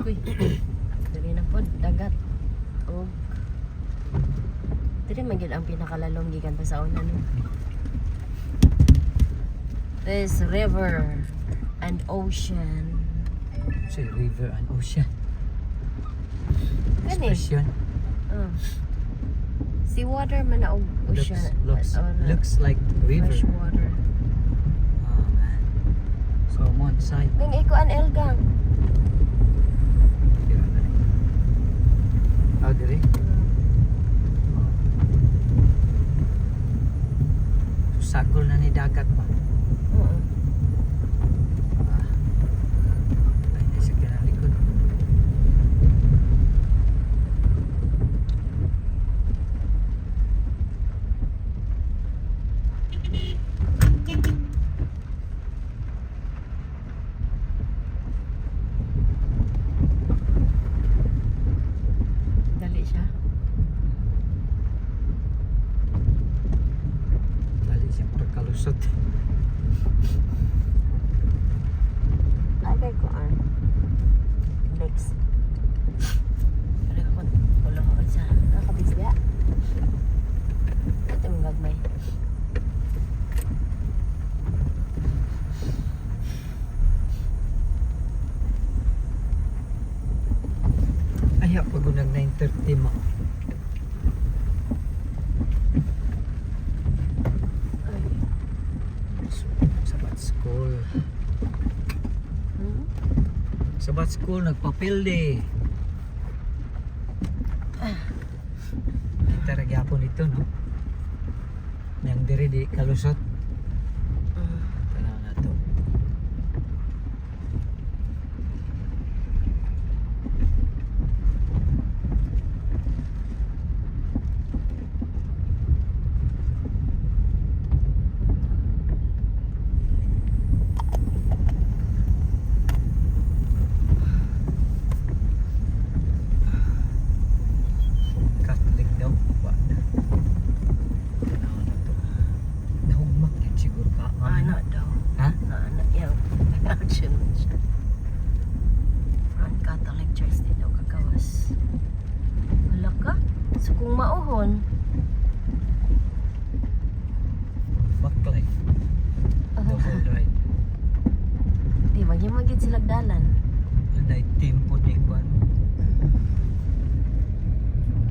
Speaker 1: Uy. Dali na po, dagat. O. Dili man gyud ang pinakalalong gikan pa sa una no. This river and ocean.
Speaker 3: Say river and ocean.
Speaker 1: Gani.
Speaker 3: Expression.
Speaker 1: Seawater man na og ocean. na
Speaker 3: Looks like river.
Speaker 1: fresh water.
Speaker 3: Oh man. So I'm on site.
Speaker 1: Ning ikuan Elgang.
Speaker 3: Oh, diri. Sagol na ni dagat pa.
Speaker 1: Oo.
Speaker 3: Ay, nasa kanang likod.
Speaker 1: Dali siya.
Speaker 3: Dali siyempre kalusot.
Speaker 1: Agay ko an. Next. Ano ko ulo ko sa nakabisya. Ito mong gagmay.
Speaker 3: Ayaw pag unang 9:30 mo.
Speaker 1: Ay.
Speaker 3: Sabat school.
Speaker 1: Hmm?
Speaker 3: Sabat school nagpapilde. Tara gyapon ito no. Yang diri di kalusot. Tanaw na to. Catholic daw. Wa na. Tanaw na to. Nahugmak yun siguro ka.
Speaker 1: Anak daw.
Speaker 3: Ha?
Speaker 1: Anak yang action man siya. Front Catholic Church din daw kagawas. Wala ka? So kung mauhon,
Speaker 3: Baklay. Double ride.
Speaker 1: di magid sila dalan.
Speaker 3: Anay team po ni Kwan.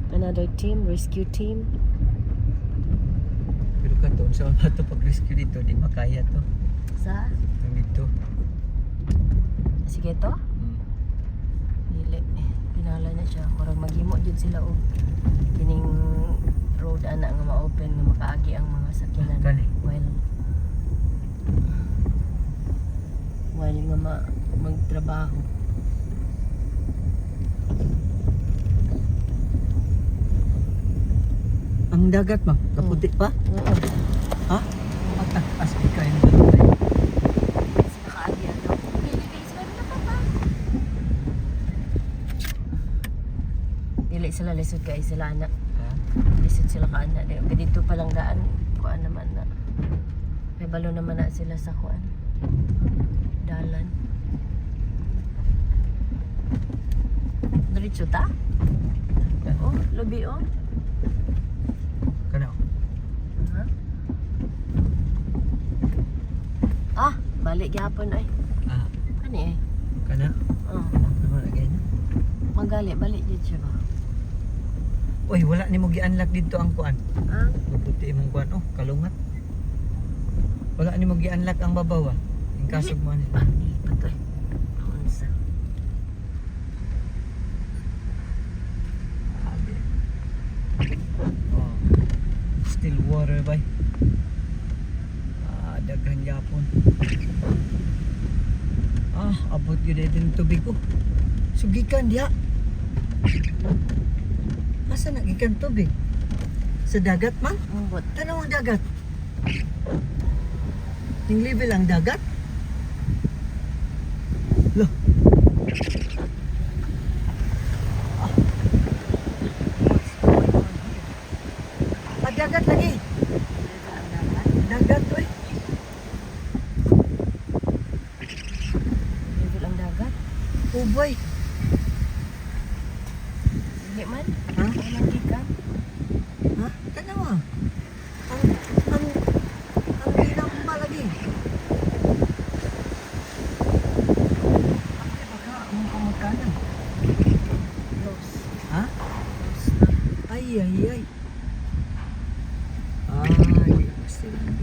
Speaker 1: Another team, rescue team.
Speaker 3: Pero katon sa una to pag-rescue dito, di makaya to.
Speaker 1: Sa?
Speaker 3: Ang dito.
Speaker 1: Sige to? Dili. Pinala na siya. Kurang maghimo jud sila og kining road ana nga ma-open nga makaagi ang mga sakyanan.
Speaker 3: Kani?
Speaker 1: While nga magtrabaho.
Speaker 3: Ang dagat ba? Kaputi pa?
Speaker 1: Oo.
Speaker 3: Ha? Mataas di kayo.
Speaker 1: Kasi nakaagi ano. Dili sila lisod kay sila anak.
Speaker 3: Ha?
Speaker 1: Lisod sila ka anak. Dito pa lang daan. Kuan naman na. May balo naman na sila sa kuan. Dalan. Diretso ta? Oh, lobby oh.
Speaker 3: Kana.
Speaker 1: Ha? Ah, balik gyapon ay.
Speaker 3: Ah,
Speaker 1: Kani eh.
Speaker 3: kana.
Speaker 1: Oh,
Speaker 3: Ano lagi?
Speaker 1: magali balik jud siya ba?
Speaker 3: Uy, wala ni mo gi-unlock dito ang kuan.
Speaker 1: Ah,
Speaker 3: Kaputi imong kuan. Oh, kalungat. Wala ni mo gi-unlock ang babaw ah. Yung kasog mo ni.
Speaker 1: patoy. Unsa?
Speaker 3: Oh. Still water bay. Ah, daghan yapon. Ah, abot gyud din tubig ko. Sugikan diha. Asa na gikan tubig? Sa dagat man?
Speaker 1: Umbot.
Speaker 3: Tanaw ang dagat. Yung level ang dagat? Loh. Ah, dagat lagi. Dagat to eh.
Speaker 1: Level ang dagat.
Speaker 3: Oh boy.
Speaker 1: Dili man.
Speaker 3: Ha?
Speaker 1: Walang gikan.
Speaker 3: Ha? Tanaw ah. Ang linaw pa lagi. Baka ang kamagkanan.
Speaker 1: Close.
Speaker 3: Ha?
Speaker 1: Close na.
Speaker 3: Ay. Di gusto lang.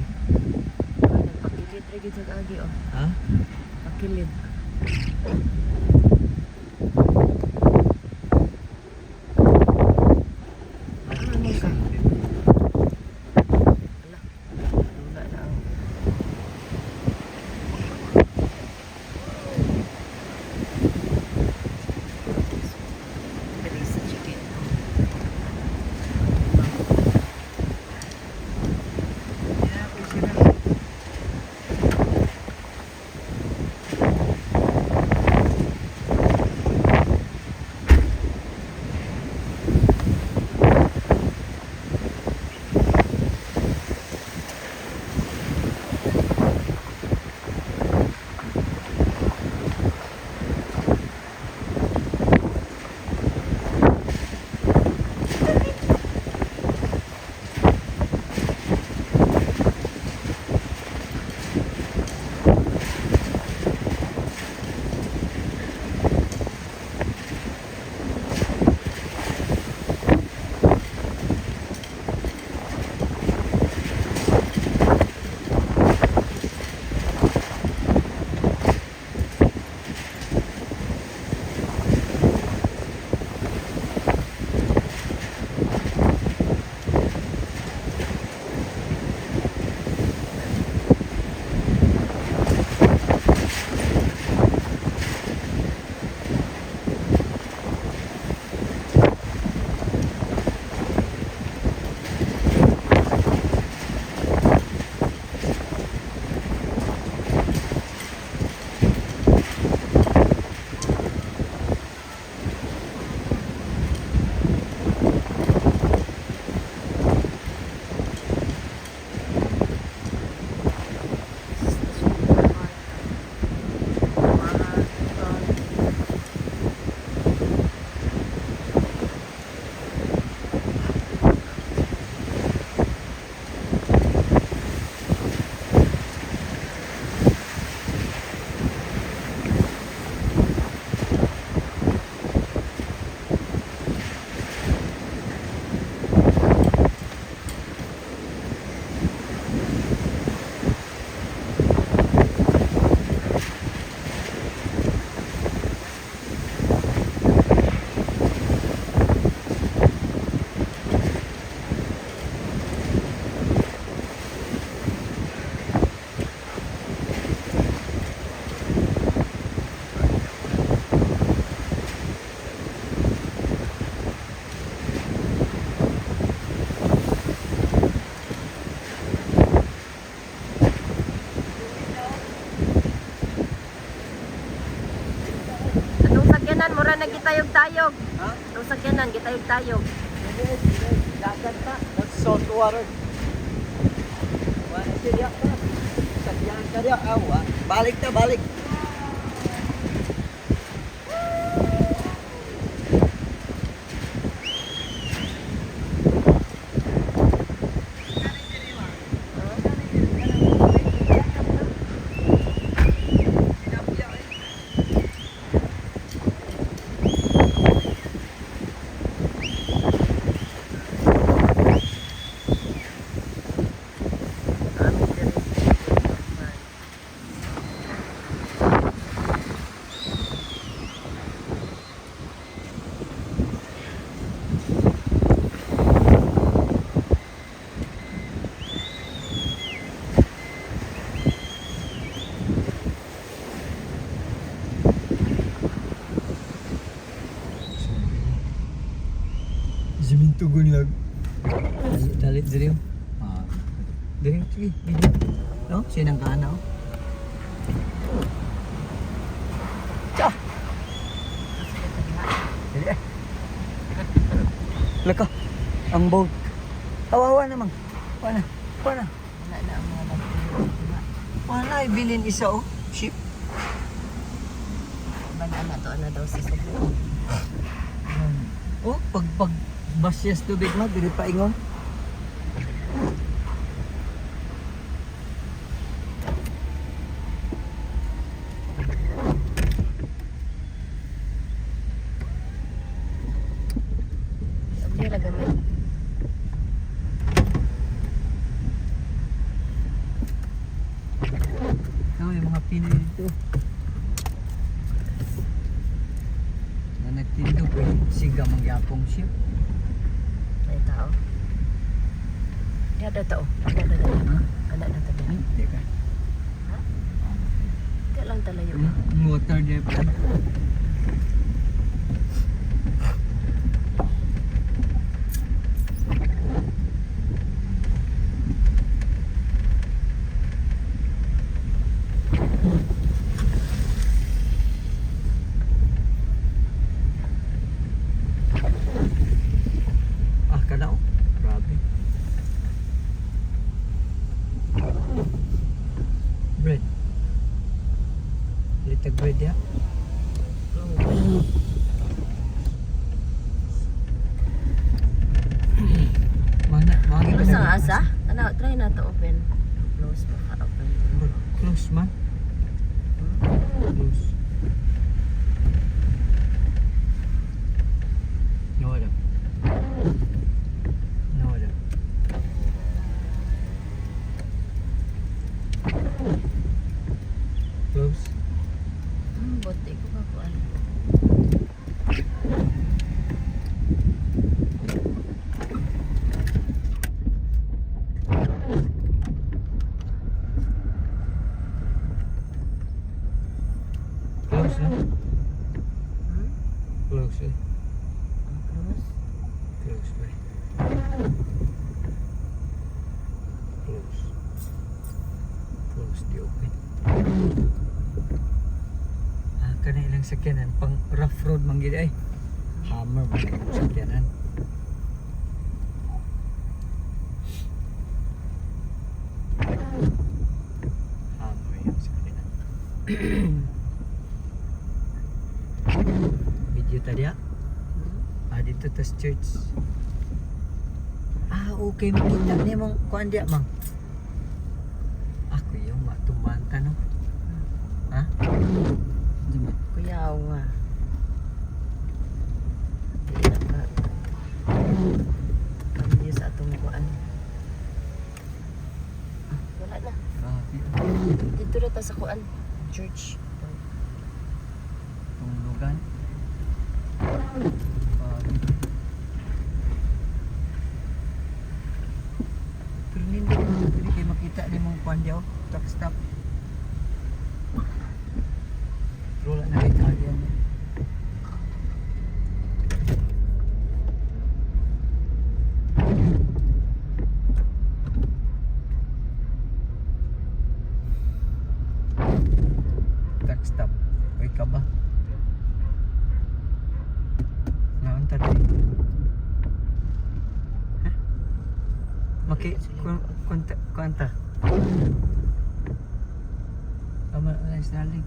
Speaker 1: Nagpakilid lagi sa agi oh.
Speaker 3: Ha?
Speaker 1: Pakilid. Wala na ang bilis sa chicken. Mura na gitayog-tayog.
Speaker 3: Ha?
Speaker 1: Itong sakyanan, gitayog-tayog.
Speaker 3: Dagat ka. That's salt water. Wala siya ka. Sakyan ka diya. Balik na, balik. Tugon lag. Dalit diri. Diri sige. No, sinang kana oh. Cha. Dili. Laka. Ang boat. Kawawa namang. Wala.
Speaker 1: Wala na ang mga nagtulog.
Speaker 3: Wala ibilin isa oh. Ship.
Speaker 1: Banana to ano daw sa Cebu.
Speaker 3: Oh, pag basyas tubig mo, dili pa ingon.
Speaker 1: Sabi lang gamay.
Speaker 3: Pinoy dito. Na nagtindo ko siga mangyapong siya.
Speaker 1: May tao. Ada tao. Ada.
Speaker 3: Ha?
Speaker 1: Ada na tabi.
Speaker 3: Ay, teka.
Speaker 1: Kaya lang talayo.
Speaker 3: Water there pa. Ah, kana oh. Grabe. Bread. Litag bread ya. Mana? Magi
Speaker 1: Ano sa asa? Ano, try na to open. Close pa ka open.
Speaker 3: Close man. Close. No ada. No ada. Close.
Speaker 1: Bote ko pa kuan.
Speaker 3: Close na.
Speaker 1: Hmm?
Speaker 3: Close eh.
Speaker 1: Close.
Speaker 3: Close ba? Close. Close di open. Ah, kana ilang sakyanan pang rough road man gid ay. Hammer man ang sakyanan. Hammer yung sakyanan. Video tadi ah. Ah, dito tas church. Ah, okay. Makita niya mong kuhan diya, mang. Ako yung matumbanta, no? Ha? Di ba?
Speaker 1: Kuyaw nga. Di na ka. Kami sa atong kuan. Wala na.
Speaker 3: Grabe.
Speaker 1: Dito na ta sa kuan. Church.
Speaker 3: Tunglugan. Grabe. Pero hindi kayo makita ni mong kuhan diya, oh. Truck stop. Pero wala na rin kagyan. Truck stop. Uy ka ba? Naon ta tayo? Ha? Kuanta. Tama na yung Starlink.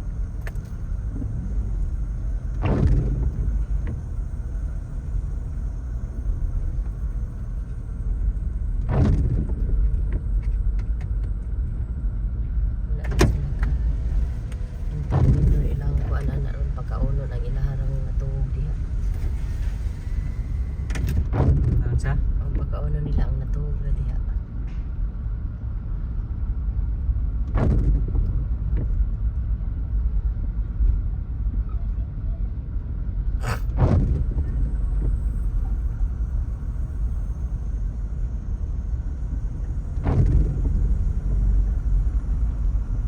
Speaker 1: Wala na sila ka. Yung pagmundo ilang kuan na ron pagkauno ng ilaharang natungog diha.
Speaker 3: Naon sa?
Speaker 1: Ang pagkauno nila ang natungog na diha.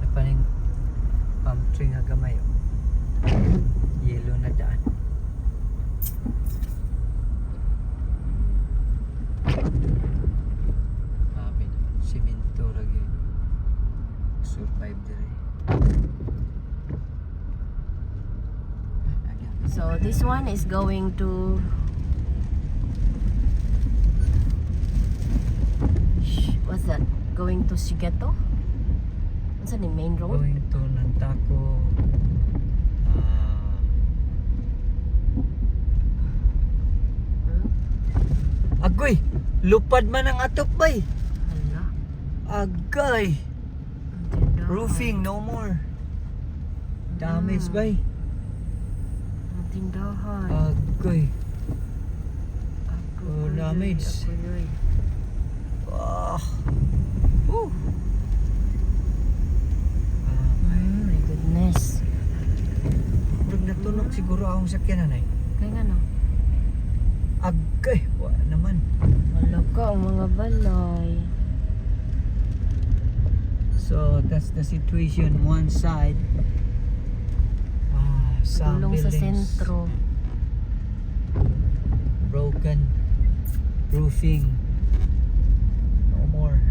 Speaker 3: Napaning palm tree nga gamay, oh. Yellow na daan. Sabi na, simento ra gyud. Survive dire.
Speaker 1: So this one is going to what's that? Going to Shigeto? What's that, the main road?
Speaker 3: Going to Nantaco.
Speaker 1: Hmm?
Speaker 3: Agoy! Lupad man ang atop bay.
Speaker 1: Hala.
Speaker 3: Agay!
Speaker 1: Ang tindahan.
Speaker 3: Roofing no more. Damage bay.
Speaker 1: Ang tindahan.
Speaker 3: Agoy.
Speaker 1: Ako
Speaker 3: oh,
Speaker 1: yoy,
Speaker 3: damage.
Speaker 1: Ako yoy.
Speaker 3: Ah. Woo. Ah,
Speaker 1: My goodness.
Speaker 3: siguro akong sakyanan ay.
Speaker 1: Kaya nga no.
Speaker 3: Agay, wala naman.
Speaker 1: Wala ka ang mga balay.
Speaker 3: So that's the situation. One side, some
Speaker 1: Tulong sa
Speaker 3: buildings
Speaker 1: sentro.
Speaker 3: broken, roofing, no more.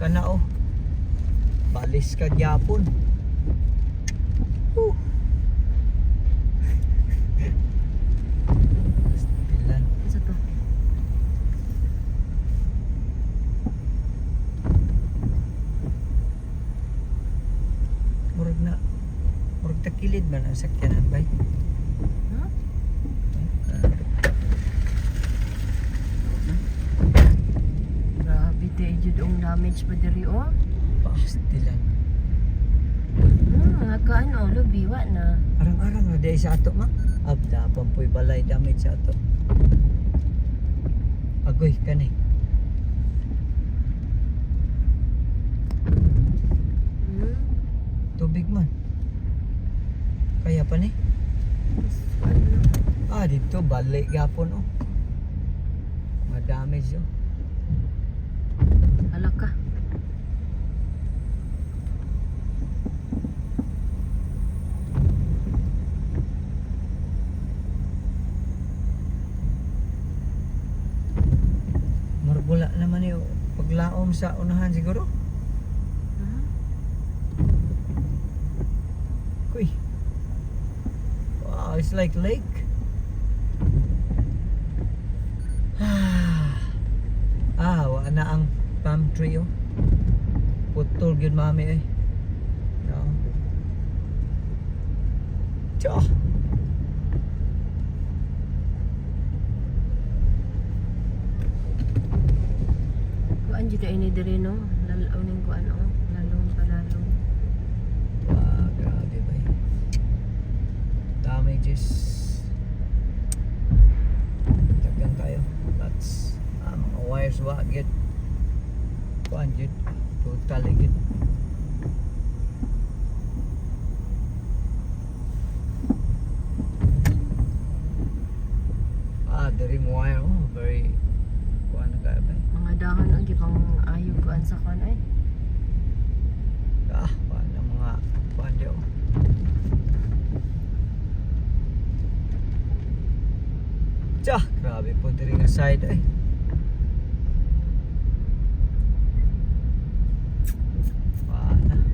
Speaker 3: Kanao, balis ka gyapon. Ilan?
Speaker 1: Isa to.
Speaker 3: Murag takilid man ang sakyanan bay.
Speaker 1: Huh? Grabe tayo jud ang damage pa diri oh.
Speaker 3: Pastilan.
Speaker 1: Nagkaan oh, lubiwa na.
Speaker 3: Arang-arang na dahil sa ato ma. Abda pampuy balay damage sa ato. Agoy kani. Tubig man. Kaya pa ni. Dito balik gapon oh. Ma-damage oh.
Speaker 1: Hala ka.
Speaker 3: Marbula naman yung paglaom sa unahan siguro. Uy. Wow, it's like lake. Wala na ang palm tree oh. Putol gyud mami eh. No. Tiyo.
Speaker 1: Kuan jud ay ni diri no. Lalaw ning kuan oh. Lalong pa lalong.
Speaker 3: Wow, grabe ba yun? Damages. Tagan tayo. That's mga wires wa gid. Kuan jud. Total gid. Diri mo wire oh, very kuan na kaya ba?
Speaker 1: Mga dahon ang gipang ayo kuan sa kuan ay.
Speaker 3: Kuan na mga kuan diyo. Grabe po diri nga side ay.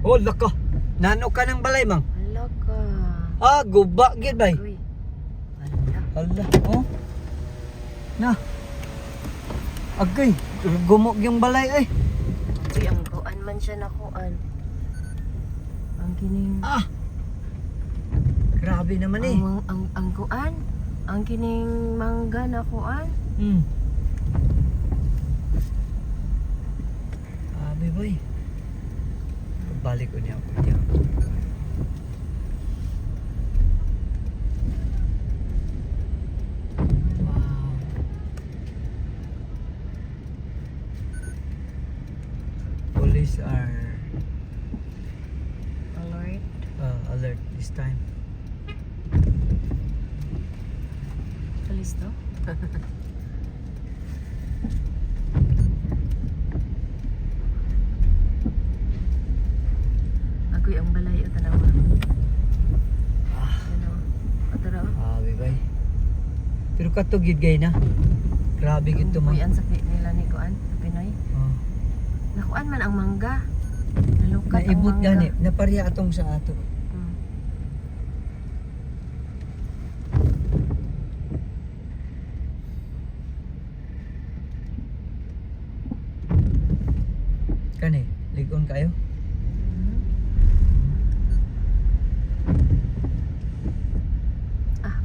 Speaker 3: Oh, lako. Nano ka ng balay, mang?
Speaker 1: Hala ka.
Speaker 3: Guba gid bay.
Speaker 1: Uy. Hala.
Speaker 3: Hala, oh. Na. Agay, gumog yung balay ay.
Speaker 1: Uy, ang kuan man siya na kuan. Ang kining
Speaker 3: Grabe naman eh.
Speaker 1: ang kuan. Ang kining mangga na kuan.
Speaker 3: Grabe boy. Balik ko niya. Wow. Police are alert this time.
Speaker 1: Alis to? Agoy ang balay o tanawa. Tanawa. O tanawa.
Speaker 3: Grabe bay. Pero katog yun gay na. Grabe gid to man.
Speaker 1: Ang sakit nila ni kuan sa Pinoy. Nakuan man ang mangga. Nalukat ang
Speaker 3: Naibot
Speaker 1: mangga.
Speaker 3: gani. Naparya atong sa ato. Kani, ligon kayo?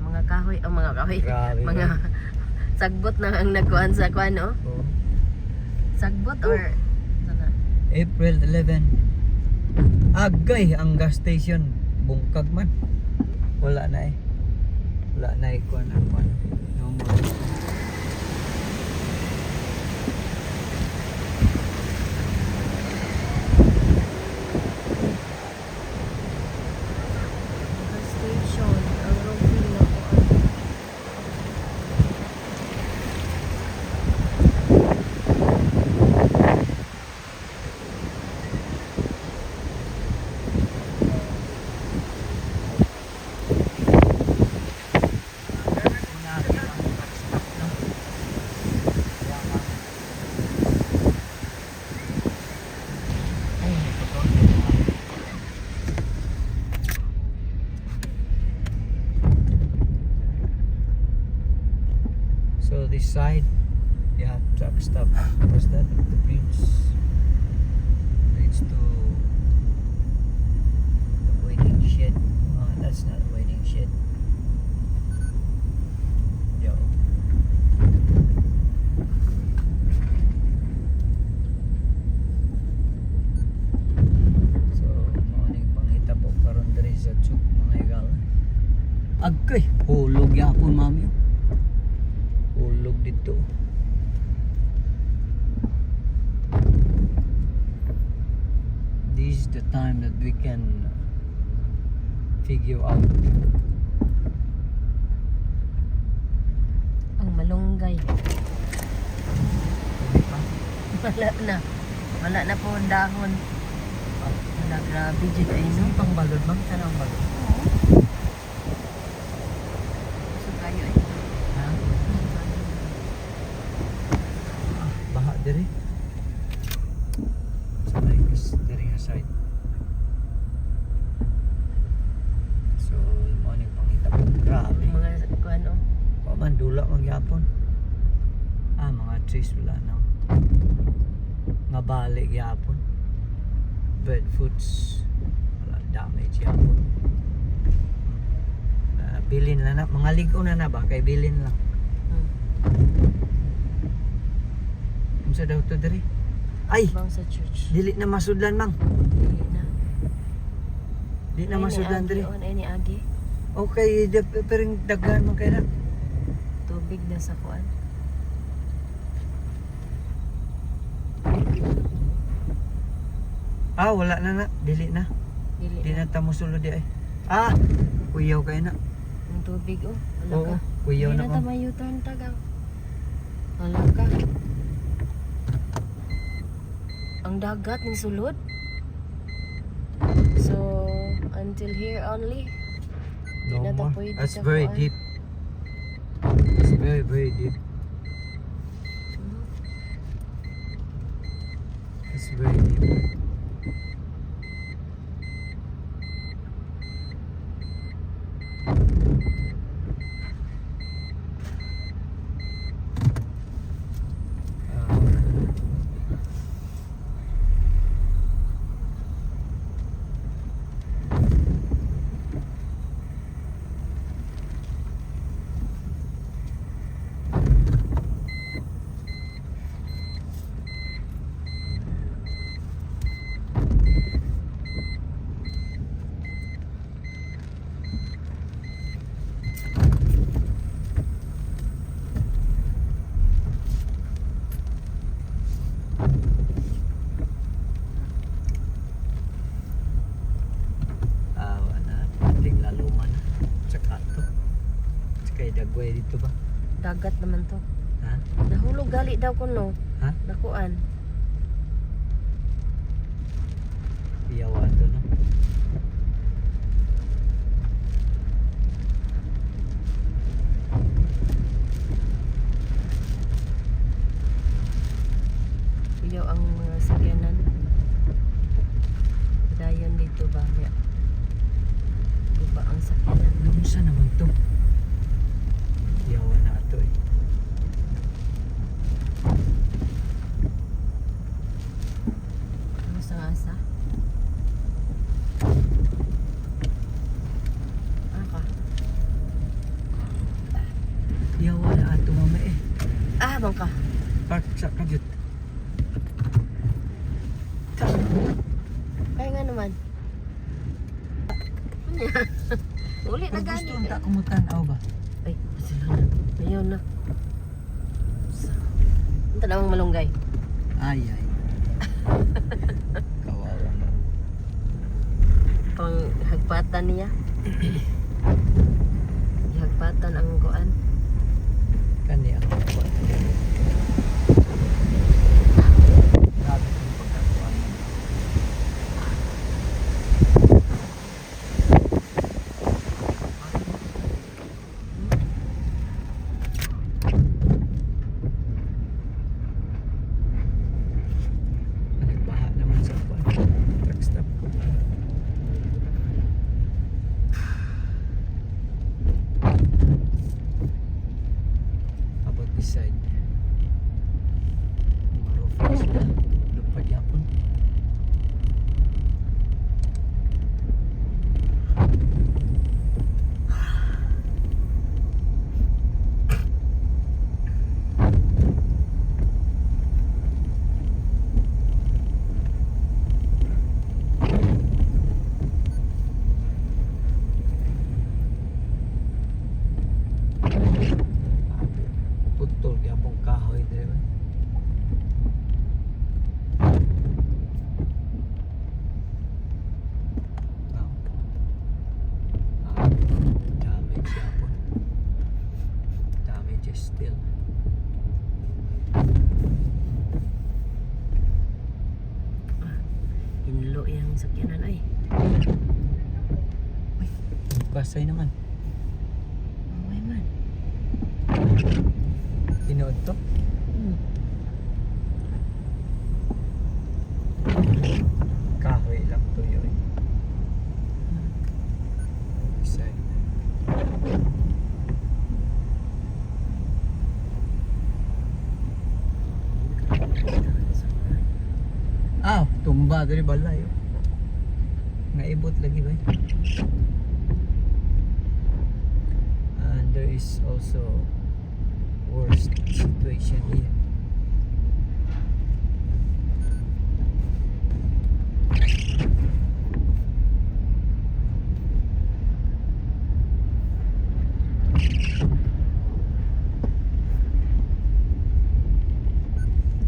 Speaker 1: Mga kahoy, mga kahoy.
Speaker 3: Grabe,
Speaker 1: Mga sagbot na ang nagkuhan sa kuan, no?
Speaker 3: Oh.
Speaker 1: Sagbot or sana?
Speaker 3: April 11. Agay ang gas station. Bungkag man. Wala na eh. Wala na eh kuan ang kuan. No more. side. Yeah, truck stop. What's that? The bridge leads to the waiting shed. That's not a waiting shed. Yo. So, morning pangita po karon diri sa Chuk mga igal. Agkay, hulog yapon mami. Hulog dito. This is the time that we can figure out.
Speaker 1: Ang malunggay. Wala na po ang dahon. Wala, grabe dyan ay no.
Speaker 3: Pang balod bang? Saan ang balod?
Speaker 1: So kayo eh.
Speaker 3: Ha? Baha diri. So like this diri nga side. So morning pangita po. Grabe.
Speaker 1: Mga kuan o.
Speaker 3: Paman dula magyapon. Mga trees wala na. Nga balik yapon. Bird foods wala damage yapon. Bilin lang na. Mga ligo na ba? Kay bilin lang. Unsa daw to diri? Ay!
Speaker 1: Bang sa church.
Speaker 3: Dili na masudlan mang.
Speaker 1: Dili na.
Speaker 3: Di na masudlan diri.
Speaker 1: On any agi.
Speaker 3: Okay, pero daghan man kay na.
Speaker 1: Tubig na sa kuan.
Speaker 3: Wala na. Dili na.
Speaker 1: Dili
Speaker 3: Di
Speaker 1: na.
Speaker 3: na ta mosulod di ay. Kuyaw kay na.
Speaker 1: Ang tubig oh. Wala
Speaker 3: Oo,
Speaker 1: ka.
Speaker 3: kuyaw na
Speaker 1: Hindi
Speaker 3: ko.
Speaker 1: na tama U-turn tagang. Wala ka. Ang dagat ng sulod. So, until here only. Di
Speaker 3: No
Speaker 1: na ta
Speaker 3: more.
Speaker 1: pwede
Speaker 3: That's
Speaker 1: sa
Speaker 3: very
Speaker 1: kuan.
Speaker 3: deep. It's very, very deep. It's very deep. Dagway dito ba?
Speaker 1: Dagat naman to.
Speaker 3: Ha?
Speaker 1: Nahulog gali daw ko no.
Speaker 3: Ha?
Speaker 1: Nakuan.
Speaker 3: Iyawan to no?
Speaker 1: Kuyaw ang mga sakyanan. Dayon dito ba? Iba ang sakyanan.
Speaker 3: Doon sa naman to? Iyawan na ito eh.
Speaker 1: Ano sa asa? Ka?
Speaker 3: Iyawan na ito mama eh.
Speaker 1: Bang ka.
Speaker 3: Park sa kajut.
Speaker 1: Kaya nga naman. Uli na
Speaker 3: Pag
Speaker 1: gani.
Speaker 3: gusto ang kumutan aw ba?
Speaker 1: Ay, sila na. Ayaw na. Ito namang malunggay.
Speaker 3: Ay ay. Kawawa na.
Speaker 1: Pang hagpatan niya. Hagpatan ang kuan.
Speaker 3: Kani ang kuwan. Grabe itong pagkakuan. Nagbaha naman sa kuwan. Truck stop. About this side.
Speaker 1: Napuno yung sakyanan ay.
Speaker 3: Kasay naman.
Speaker 1: Oh man.
Speaker 3: Tinood to. Kahoy lang to yun. Side. Ah, tumba diri balay. Naibot lagi ba? And there is also worst situation here.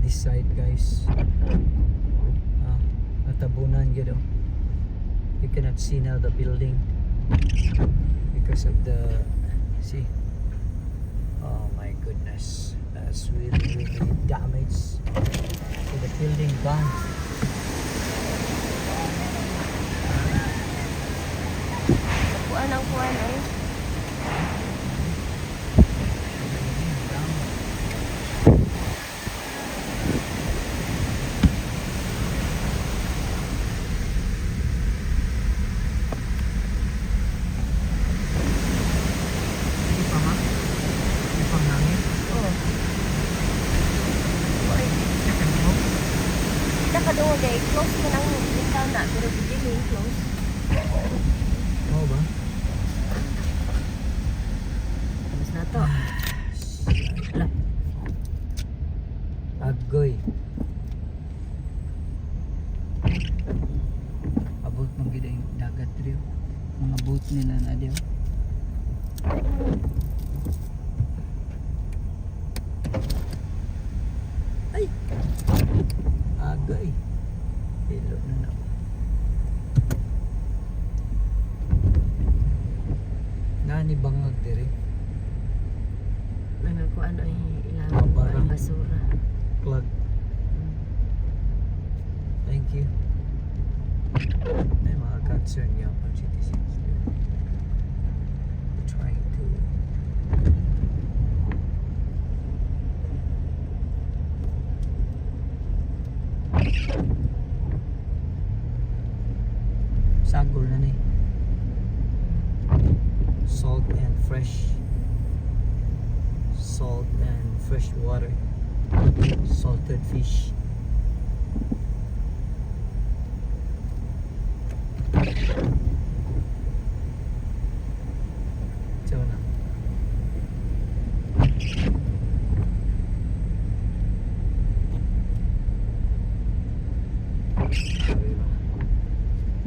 Speaker 3: This side guys, natabunan yun oh. You cannot see now the building because of the see. Oh my goodness, that's really damaged. So the building gone.
Speaker 1: Kuan ang kuan ay.
Speaker 3: Hindi pa ma? Hindi pang hangin?
Speaker 1: Oh. Oy,
Speaker 3: Second floor?
Speaker 1: kita kadungog kay close mo nang bintana pero dili close.
Speaker 3: Oo ba?
Speaker 1: Tapos na to.
Speaker 3: Ala. Agoy. Abot mong gid ang dagat diri. Mga boat nila na diyo. Ay. Agoy. Pilo na na. Nani bangag diri.
Speaker 1: Ano kuan ay ilang
Speaker 3: Barang.
Speaker 1: basura.
Speaker 3: Plug. Thank you. May mga concern niya pang citizens. We're trying to sagol na ni. Salt and fresh water. Salted fish. So na.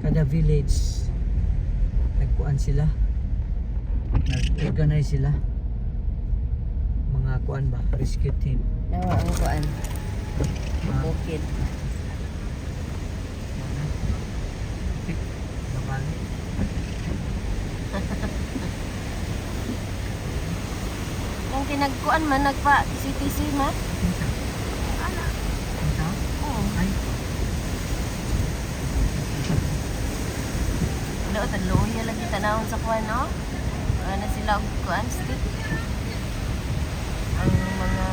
Speaker 3: Kada village nagkuan sila, nag-organize sila, mga kuan ba, rescue team.
Speaker 1: Ang kuan.
Speaker 3: Ah.
Speaker 1: Bukid.
Speaker 3: Babali.
Speaker 1: Kung kinagkuan man nagpa TC man. Ana.
Speaker 3: Ito?
Speaker 1: Oo.
Speaker 3: Ay,
Speaker 1: Ano ta loya lagi tanawon sa kuan no? Ano sila og kuan stick. Ang mga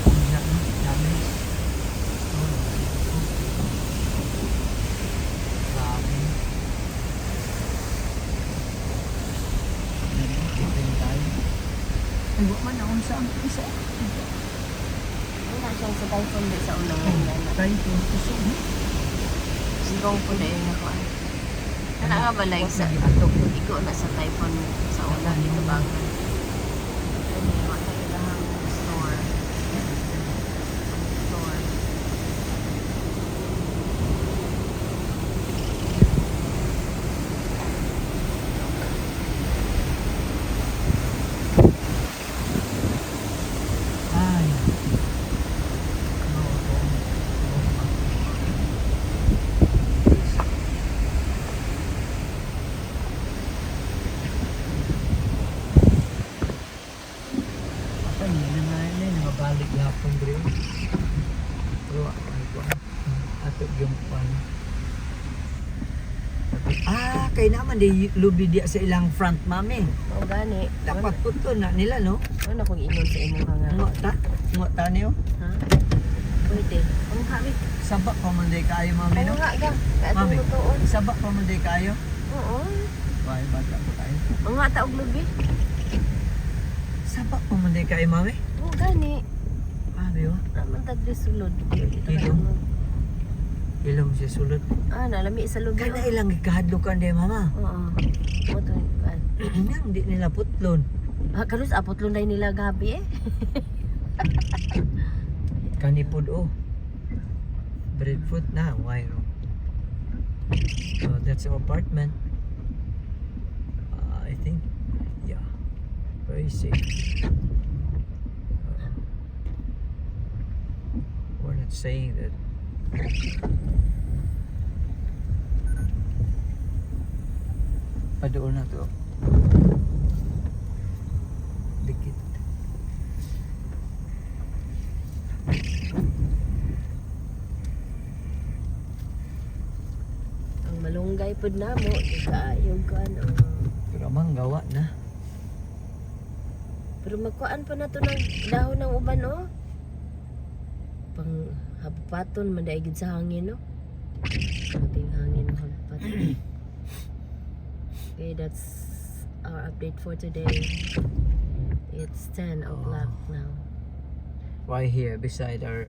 Speaker 3: umiyak na, damage. Oh, grabe. Nag-depend tayo. Ay, wak man naon sa ang isa.
Speaker 1: wala siyang sa typhoon di sa unang ngayon.
Speaker 3: Tayo po, puso.
Speaker 1: Sigong po na yun ako. Kana nga ba like sa
Speaker 3: Atok.
Speaker 1: iko na sa typhoon sa una dito bangon. Ano yung mga kailangang store. Store.
Speaker 3: Ay. No, bro. Pero ay ko. Ato yung pan. Kay naman di lubi dia sa ilang front mami.
Speaker 1: O gani.
Speaker 3: Dapat puto na nila no.
Speaker 1: Ano kung ingon sa imo ka nga?
Speaker 3: Ngo ta niyo.
Speaker 1: Ha? Pwede. Ang habi.
Speaker 3: Sabak pa man day kayo mami no.
Speaker 1: Ano nga ga? Katong
Speaker 3: Mami.
Speaker 1: lutoon.
Speaker 3: Sabak pa man day kayo.
Speaker 1: Oo.
Speaker 3: Bye bata po tayo.
Speaker 1: Ang nga taog lubi.
Speaker 3: Sabak pa man day kayo mami.
Speaker 1: O gani.
Speaker 3: Abi wa.
Speaker 1: Naman tag di sulod.
Speaker 3: Ilong. Ilong siya sulod.
Speaker 1: Nalami sa lubi.
Speaker 3: Kana ilang gikahadlokan day mama.
Speaker 1: Oo. Mo to kan.
Speaker 3: Nang di nila putlon.
Speaker 1: Kanus apot lunday nila gabi eh.
Speaker 3: Kanipod oh. Breadfruit na, why no? So that's our apartment. I think, yeah, very safe. We're not saying that. Padoon na to. Dikit.
Speaker 1: Ang malunggay pud namo di kaayo ano.
Speaker 3: Pero amang gawa na.
Speaker 1: Pero magkuan pa na to ng dahon ng uban oh. Pang habaton man daigid sa hangin no. Sabing hangin ng habaton. Okay, that's our update for today. It's 10 o'clock now.
Speaker 3: Right here beside our